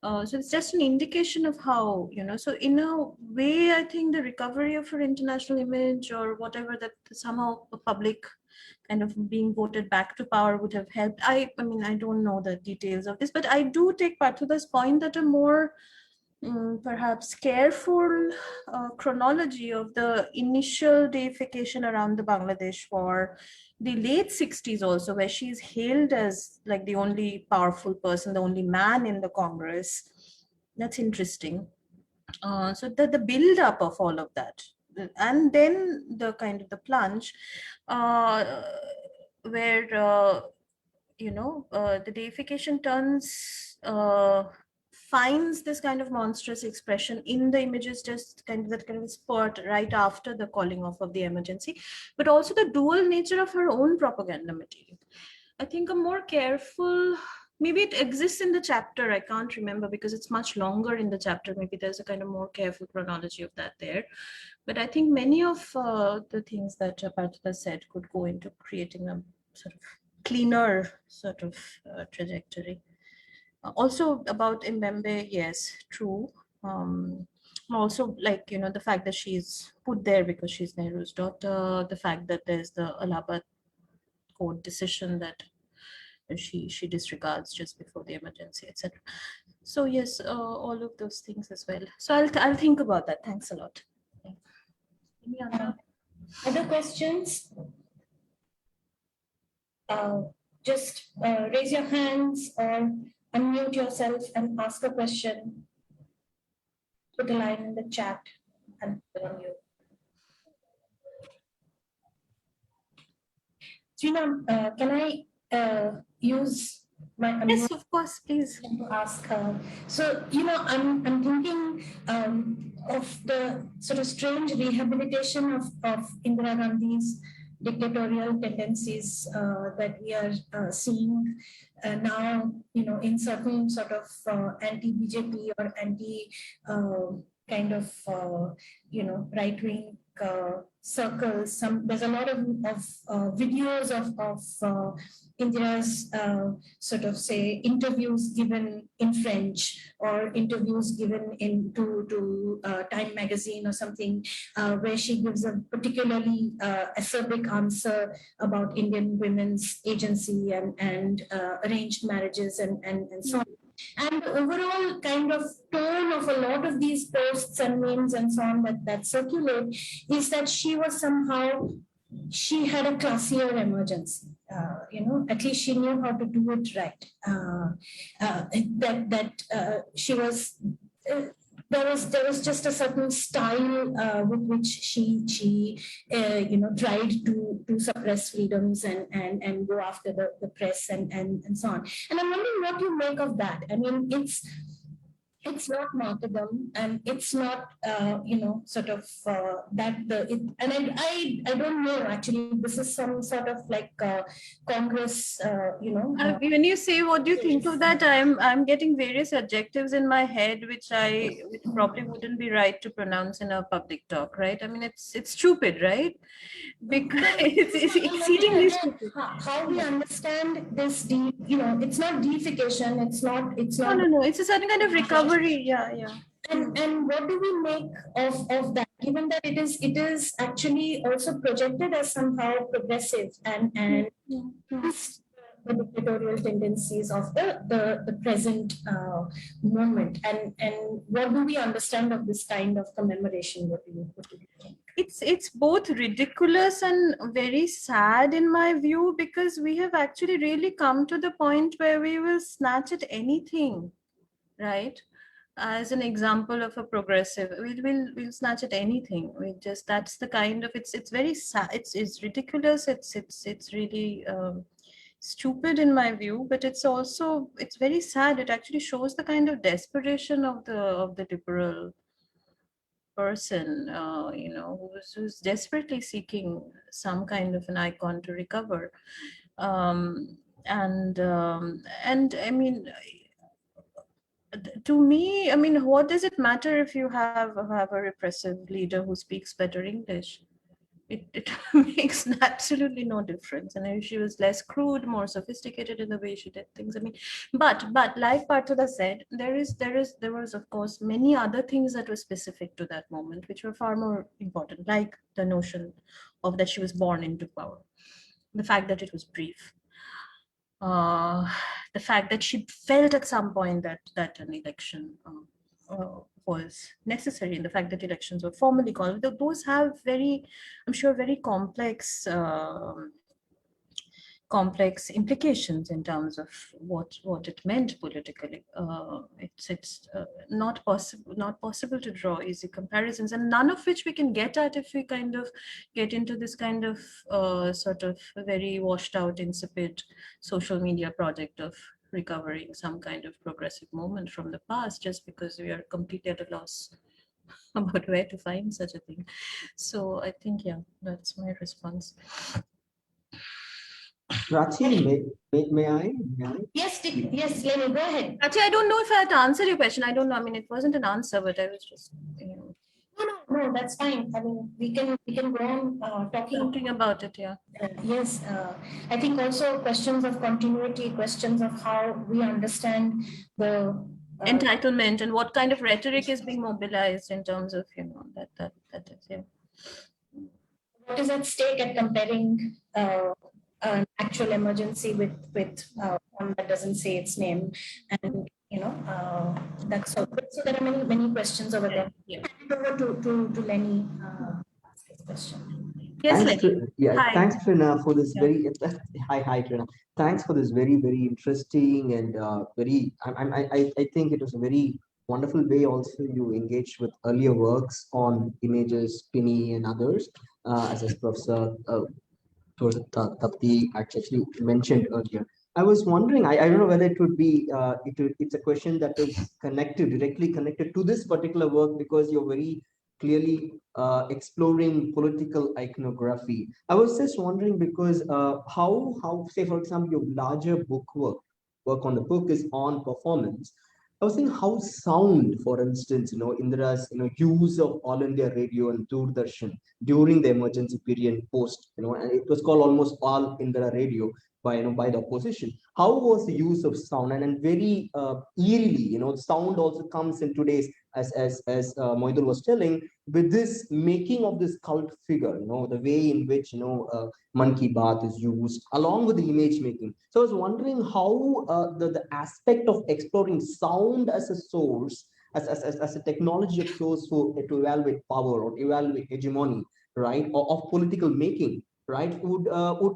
it's just an indication of how, so in a way, I think the recovery of her international image, or whatever, that somehow a public kind of being voted back to power would have helped. I mean, I don't know the details of this, but I do take Parthoda's point that a more perhaps careful chronology of the initial deification around the Bangladesh war, the late 60s also, where she's hailed as like the only powerful person, the only man in the Congress. That's interesting. So the build up of all of that, and then the kind of the plunge where the deification finds this kind of monstrous expression in the images, just that kind of spurt right after the calling off of the emergency, but also the dual nature of her own propaganda material. I think a more careful, maybe it exists in the chapter, I can't remember because it's much longer in the chapter. Maybe there's a kind of more careful chronology of that there. But I think many of the things that Partha said could go into creating a sort of cleaner sort of trajectory. Also about Mbembe, yes, true. Also, like, the fact that she's put there because she's Nehru's daughter, the fact that there's the Allahabad court decision that she disregards just before the emergency, etc. So yes, all of those things as well. So I'll think about that. Thanks a lot. Any other questions? Just raise your hands or unmute yourself and ask a question. Put a line in the chat and put on you. Trina, can I use my unmute? Yes, of course, please. To ask her. So, I'm thinking of the sort of strange rehabilitation of Indira Gandhi's dictatorial tendencies that we are seeing now, in certain sort of anti-BJP or anti kind of, right-wing circles. There's a lot of videos of Indira's sort of say interviews given in French or interviews given to Time magazine or something where she gives a particularly acerbic answer about Indian women's agency and arranged marriages and so on. And the overall kind of tone of a lot of these posts and memes and so on that circulate is that she had a classier emergency. At least she knew how to do it right. She was. There was just a certain style with which she tried to suppress freedoms and go after the press and so on. And I'm wondering what you make of that. I mean, it's not martyrdom and it's not sort of and I don't know, actually this is some sort of like Congress when you say what do you think of that, I'm getting various adjectives in my head which probably wouldn't be right to pronounce in a public talk, right? I mean, it's stupid, right? Because it's exceedingly stupid. How we understand this it's not deification, it's not no, it's a certain kind of recovery. Yeah. And what do we make of that, given that it is actually also projected as somehow progressive and the dictatorial tendencies of the present moment, and what do we understand of this kind of commemoration? What do you think? It's both ridiculous and very sad in my view, because we have actually really come to the point where we will snatch at anything, right? As an example of a progressive, we'll snatch at anything. That's the kind of, it's very sad. It's ridiculous. It's really stupid in my view, but it's very sad. It actually shows the kind of desperation of the liberal person, who's desperately seeking some kind of an icon to recover. And I mean, to me, I mean, what does it matter if you have a repressive leader who speaks better English? It makes absolutely no difference. And if she was less crude, more sophisticated in the way she did things, I mean, but like Partha said, there was of course many other things that were specific to that moment, which were far more important, like the notion of that she was born into power, the fact that it was brief, the fact that she felt at some point that an election was necessary, and the fact that elections were formally called. Those have I'm sure, very complex complex implications in terms of what it meant politically. It's not possible to draw easy comparisons, and none of which we can get at if we kind of get into this kind of sort of very washed out, insipid social media project of recovering some kind of progressive moment from the past, just because we are completely at a loss about where to find such a thing. So I think, yeah, that's my response. Prachi, may I? Yes, yes, Lenny, go ahead. Actually, I don't know if I had to answer your question. I don't know. I mean, it wasn't an answer, but I was just, No, that's fine. I mean, we can go on talking about it. Yeah. Yes, I think also questions of continuity, questions of how we understand the Entitlement and what kind of rhetoric is being mobilized in terms of, that is, yeah. What is at stake at comparing an actual emergency with one that doesn't say its name, and that's so. So there are many questions over there. Yeah. Hand over to Lenny. Ask his question. Yes, Thanks, thanks, Trina, for this very hi, Trina. Thanks for this very interesting and very. I think it was a very wonderful way. Also, you engaged with earlier works on images, Pini and others, as Professor Tapti actually mentioned earlier. I was wondering. I don't know whether it would be. It's a question that is directly connected to this particular work, because you're very clearly exploring political iconography. I was just wondering, because how say, for example, your larger work on the book is on performance. I was thinking how sound, for instance, Indira's use of All India Radio and Doordarshan during the emergency period post, and it was called almost All Indira Radio by the opposition. How was the use of sound? And very eerily, sound also comes in today's, as Moidul was telling, with this making of this cult figure, the way in which Man Ki Baat is used along with the image making. So I was wondering how the aspect of exploring sound as a source, as a technology of source to evaluate power or evaluate hegemony, right, or of political making, right, would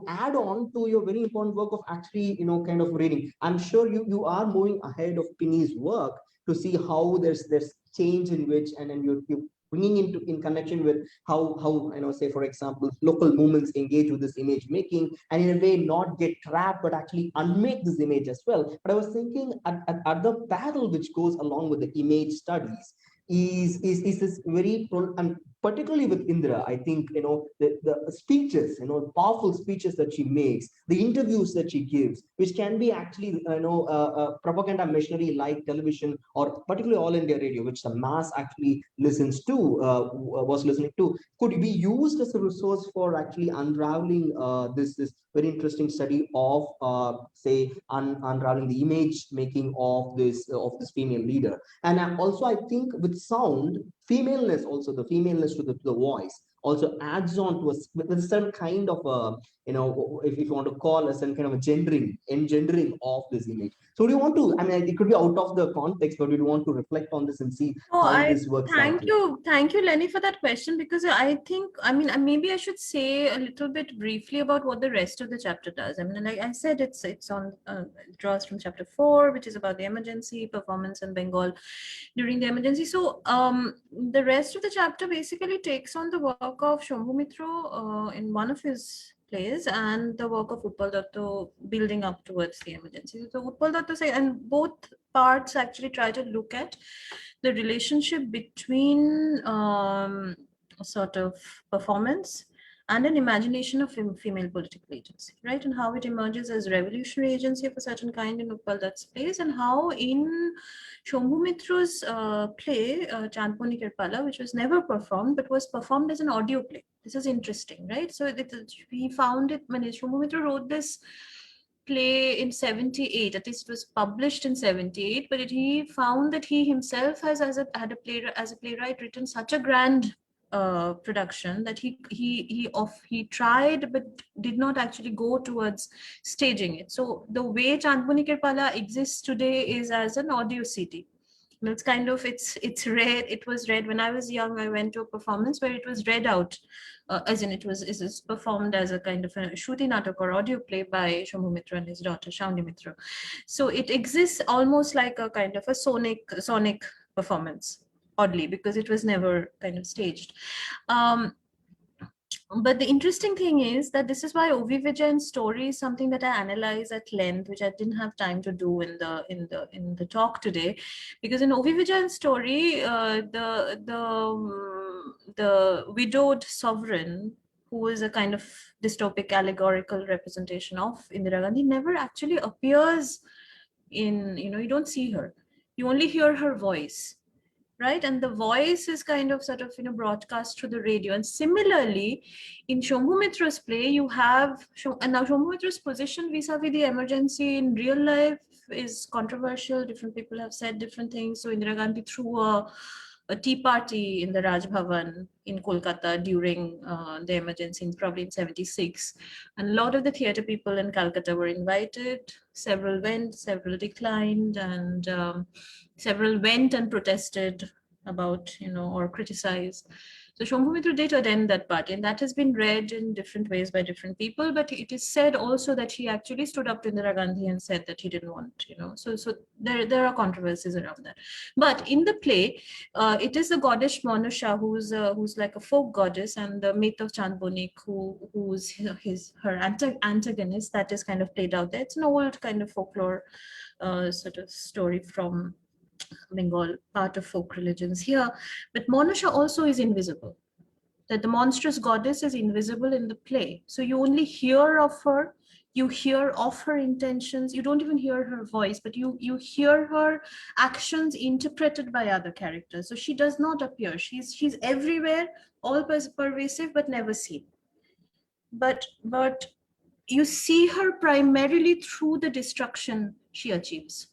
add on to your very important work of actually kind of reading. I'm sure you are moving ahead of Pini's work to see how there's change in which, and then you bringing in connection with how say, for example, local movements engage with this image making, and in a way not get trapped but actually unmake this image as well. But I was thinking at the parallel which goes along with the image studies is this very, and particularly with Indira, I think the speeches, powerful speeches that she makes, the interviews that she gives, which can be actually propaganda machinery like television, or particularly All India Radio, which the mass actually was listening to, could be used as a resource for actually unraveling this very interesting study of say unraveling the image making of this female leader. And also I think with sound, femaleness, also the femaleness to the voice also adds on to with a certain kind of if you want to call a certain kind of a engendering of this image. So do you want to, I mean, it could be out of the context, but do you want to reflect on this and see how this works out? Thank you, Lenny, for that question, because I think, I mean, maybe I should say a little bit briefly about what the rest of the chapter does. I mean, like I said, it's on it draws from chapter 4, which is about the emergency performance in Bengal during the emergency. So the rest of the chapter basically takes on the work of Shambhu Mitro in one of his plays, and the work of Utpal Datta building up towards the emergency. So Utpal Datta say, and both parts actually try to look at the relationship between sort of performance and an imagination of female political agency, right? And how it emerges as revolutionary agency of a certain kind in Utpal Datta's plays, and how in Shambhu Mitro's play, Chandponi Kirpala, which was never performed, but was performed as an audio play. This is interesting, right? So we found it when Shambhu Mitro wrote this play in 78, at least it was published in 78, but he found that he himself has as a playwright written such a grand production that he tried but did not actually go towards staging it. So the way Chandponi Kirpala exists today is as an audio CD, It's kind of, it's read, it was read when I was young. I went to a performance where it was read out, as in it was performed as a kind of a Shruti Natak or audio play by Shambhu Mitra and his daughter Shavni Mitra. So it exists almost like a kind of a sonic performance, oddly, because it was never kind of staged. But the interesting thing is that this is why O.V. Vijayan's story is something that I analyze at length, which I didn't have time to do in the talk today, because in O.V. Vijayan's story, the widowed sovereign, who is a kind of dystopic allegorical representation of Indira Gandhi, never actually appears in, you don't see her, you only hear her voice. Right, and the voice is kind of sort of broadcast through the radio. And similarly, in Shambhu Mitra's play, you have, and now Shambhu Mitra's position vis-a-vis the emergency in real life is controversial. Different people have said different things. So Indira Gandhi threw a tea party in the Raj Bhavan in Kolkata during the emergency, probably in 76. And a lot of the theatre people in Calcutta were invited. Several went, several declined, and several went and protested about, or criticized. So Shambhu Mitra did attend that party, and that has been read in different ways by different people. But it is said also that he actually stood up to Indira Gandhi and said that he didn't want, So there are controversies around that. But in the play, it is the goddess Manusha who's like a folk goddess, and the myth of Chand Bonik, who's her antagonist, that is kind of played out there. It's an old kind of folklore sort of story from Bengal, part of folk religions here. But Manusha also is invisible, that the monstrous goddess is invisible in the play. So you only hear of her, you hear of her intentions, you don't even hear her voice, but you hear her actions interpreted by other characters. So she does not appear. She's everywhere, all pervasive, but never seen. But you see her primarily through the destruction she achieves.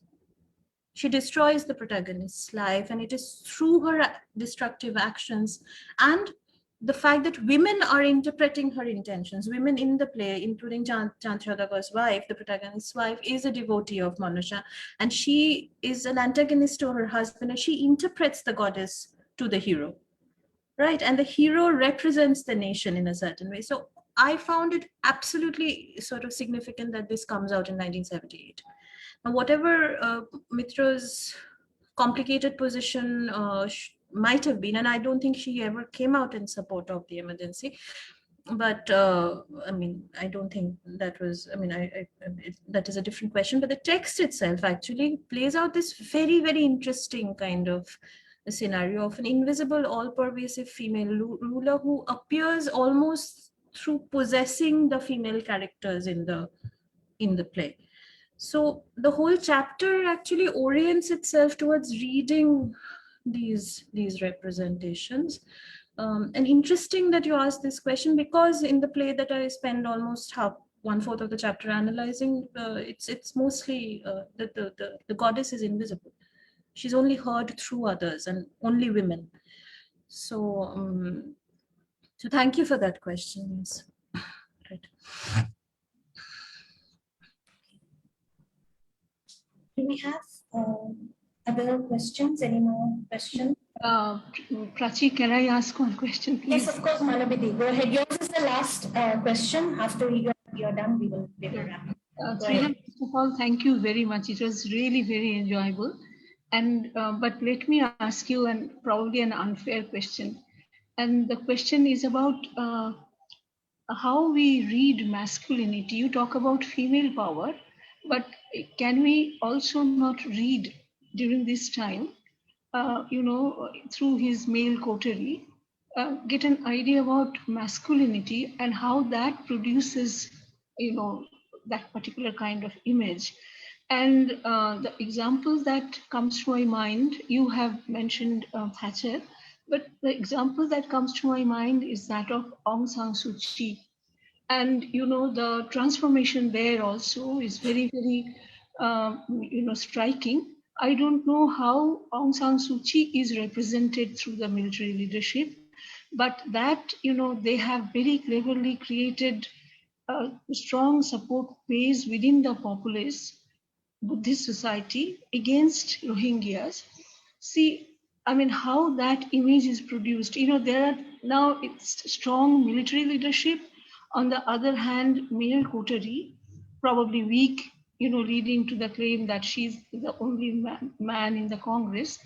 She destroys the protagonist's life, and it is through her destructive actions and the fact that women are interpreting her intentions. Women in the play, including Chandradaga's wife, the protagonist's wife, is a devotee of Manusha, and she is an antagonist to her husband, and she interprets the goddess to the hero, right? And the hero represents the nation in a certain way. So I found it absolutely sort of significant that this comes out in 1978. Now, whatever Mitra's complicated position might have been, and I don't think she ever came out in support of the emergency, but I mean, I don't think that was, I mean, that is a different question, but the text itself actually plays out this very, very interesting kind of a scenario of an invisible, all-pervasive female ruler who appears almost through possessing the female characters in the play. So the whole chapter actually orients itself towards reading these representations. And interesting that you asked this question, because in the play that I spend almost 1/4 of the chapter analyzing, it's mostly that the goddess is invisible. She's only heard through others and only women. So so thank you for that question. Yes. Right. Do we have other questions? Any more questions? Prachi, can I ask one question, please? Yes, of course, Malavidi. Go ahead. Yours is the last question. After you're done, we will wrap up. Trina, first of all, thank you very much. It was really very enjoyable. And but let me ask you probably an unfair question. And the question is about how we read masculinity. You talk about female power, but can we also not read during this time, through his male coterie, get an idea about masculinity and how that produces, that particular kind of image. And the example that comes to my mind, you have mentioned Thatcher, but the example that comes to my mind is that of Aung San Suu Kyi. And, the transformation there also is very, very, striking. I don't know how Aung San Suu Kyi is represented through the military leadership, but that, they have very cleverly created a strong support base within the populace, Buddhist society, against Rohingyas. see, I mean, how that image is produced. There are now it's strong military leadership. On the other hand, male coterie, probably weak, leading to the claim that she's the only man in the Congress.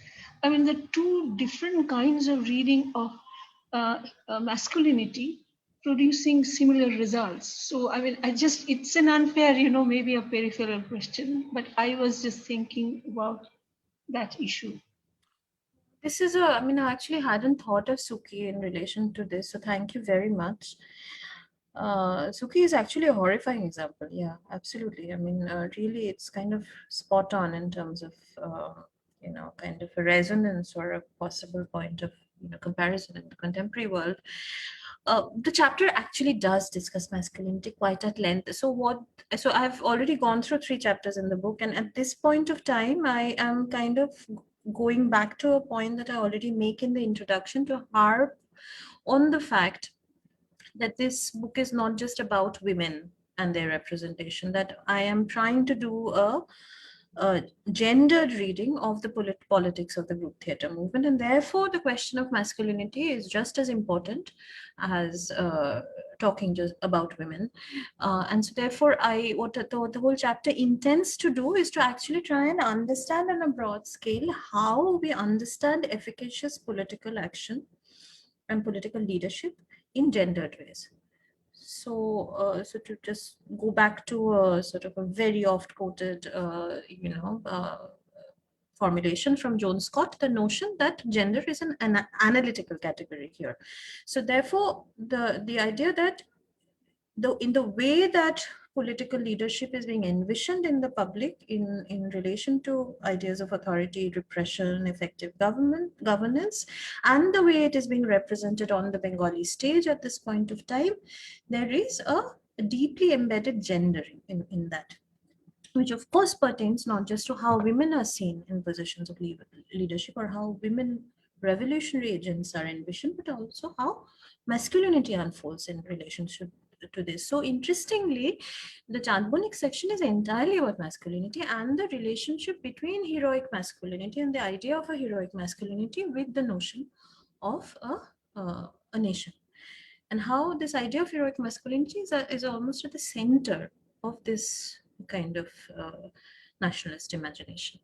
I mean, the two different kinds of reading of masculinity producing similar results. So, I mean, it's an unfair, maybe a peripheral question, but I was just thinking about that issue. This is I mean, I actually hadn't thought of Suki in relation to this, so thank you very much. Suki is actually a horrifying example. Yeah, absolutely. I mean, really, it's kind of spot on in terms of, kind of a resonance or a possible point of, comparison in the contemporary world. The chapter actually does discuss masculinity quite at length. So I've already gone through 3 chapters in the book, and at this point of time, I am kind of going back to a point that I already make in the introduction to harp on the fact that this book is not just about women and their representation, that I am trying to do a gendered reading of the politics of the group theatre movement, and therefore the question of masculinity is just as important as talking just about women. And so therefore what the whole chapter intends to do is to actually try and understand on a broad scale how we understand efficacious political action and political leadership in gendered ways. So, so to just go back to a sort of a very oft-quoted, formulation from Joan Scott, the notion that gender is an analytical category here. So, therefore, the idea that in the way that political leadership is being envisioned in the public in relation to ideas of authority, repression, effective governance, and the way it is being represented on the Bengali stage at this point of time, there is a deeply embedded gender in that, which of course pertains not just to how women are seen in positions of leadership or how women revolutionary agents are envisioned, but also how masculinity unfolds in relationship to this. So interestingly, the Chandbonik section is entirely about masculinity and the relationship between heroic masculinity and the idea of a heroic masculinity with the notion of a nation, and how this idea of heroic masculinity is almost at the center of this kind of nationalist imagination,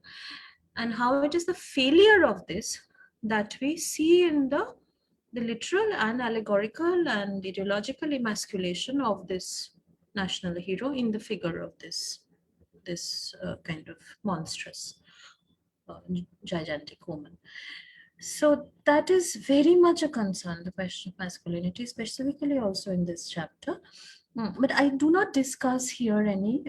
and how it is the failure of this that we see in the literal and allegorical and ideological emasculation of this national hero in the figure of this kind of monstrous, gigantic woman. So that is very much a concern, the question of masculinity, specifically also in this chapter. But I do not discuss here any,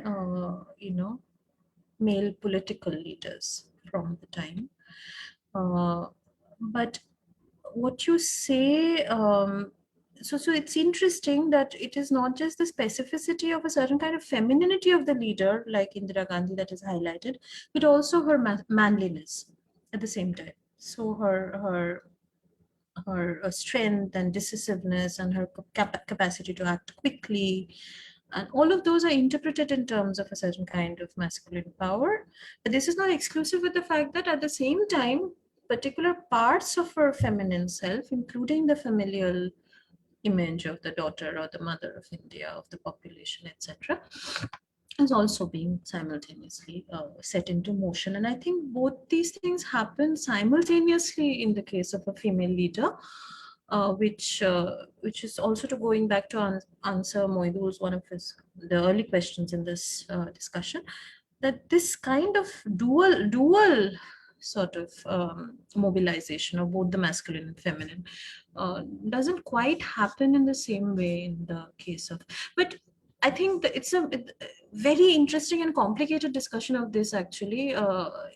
male political leaders from the time. But what you say, so it's interesting that it is not just the specificity of a certain kind of femininity of the leader, like Indira Gandhi, that is highlighted, but also her manliness at the same time. So her strength and decisiveness and her capacity to act quickly, and all of those are interpreted in terms of a certain kind of masculine power. But this is not exclusive with the fact that at the same time, particular parts of her feminine self, including the familial image of the daughter or the mother of India, of the population, etc., is also being simultaneously set into motion. And I think both these things happen simultaneously in the case of a female leader, which is also to going back to answer Moidul's one of the early questions in this discussion, that this kind of dual sort of mobilization of both the masculine and feminine doesn't quite happen in the same way in the case of, but I think that it's a very interesting and complicated discussion of this actually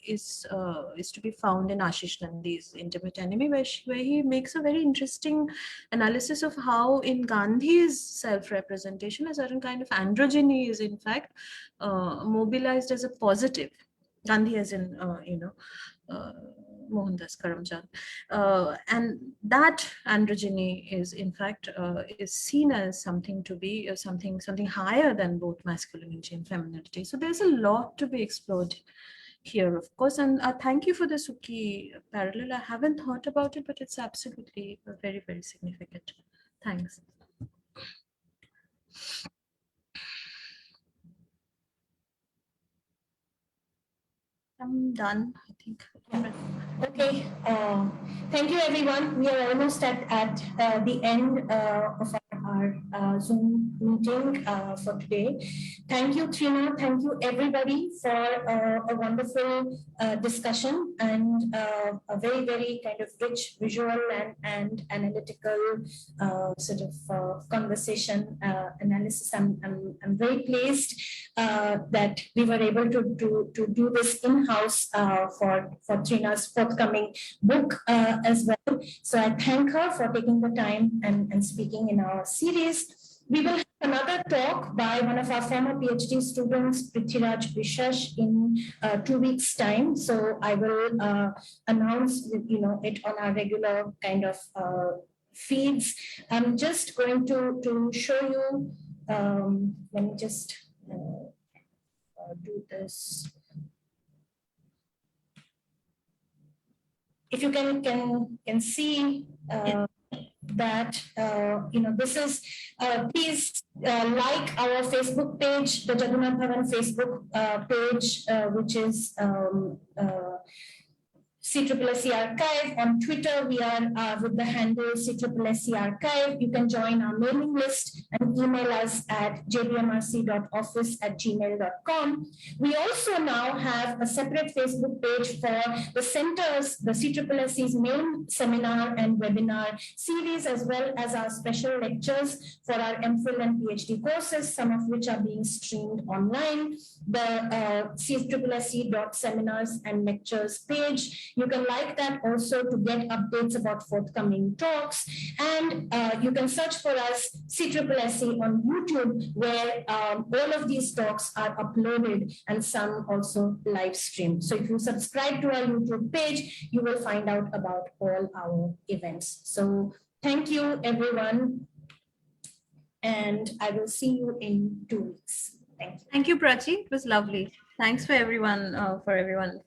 is to be found in Ashish Nandi's Intimate Enemy, where he makes a very interesting analysis of how in Gandhi's self-representation a certain kind of androgyny is in fact mobilized as a positive. Gandhi as in, Mohandas Karamchand. And that androgyny is in fact is seen as something to be something higher than both masculinity and femininity. So there's a lot to be explored here, of course. And thank you for the Suki parallel. I haven't thought about it, but it's absolutely very, very significant. Thanks. I'm done, I think. Okay, thank you everyone. We are almost at the end of our Zoom meeting for today. Thank you, Trina. Thank you everybody for a wonderful discussion and a very, very kind of rich visual and analytical sort of conversation analysis. I'm very pleased that we were able to do this in-house for Trina's forthcoming book as well. So I thank her for taking the time and speaking in our series. We will have another talk by one of our former PhD students, Prithviraj Vishesh, in 2 weeks' time. So I will announce it on our regular kind of feeds. I'm just going to show you, let me just do this. If you can see that this is please like our Facebook page, the Jagannath Bhavan Facebook page, which is CSSC Archive. On Twitter, we are with the handle CSSC Archive. You can join our mailing list and email us at jbmrc.office@gmail.com. We also now have a separate Facebook page for the centers, the CSSC's main seminar and webinar series, as well as our special lectures for our MPhil and PhD courses, some of which are being streamed online. The CSSC.seminars and lectures page. You can like that also to get updates about forthcoming talks. And you can search for us, CSSC on YouTube, where all of these talks are uploaded and some also live streamed. So if you subscribe to our YouTube page, you will find out about all our events. So thank you, everyone. And I will see you in 2 weeks. Thank you. Thank you, Prachi. It was lovely. Thanks for everyone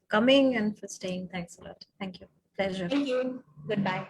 coming and for staying. Thanks a lot. Thank you. Pleasure. Thank you. Goodbye.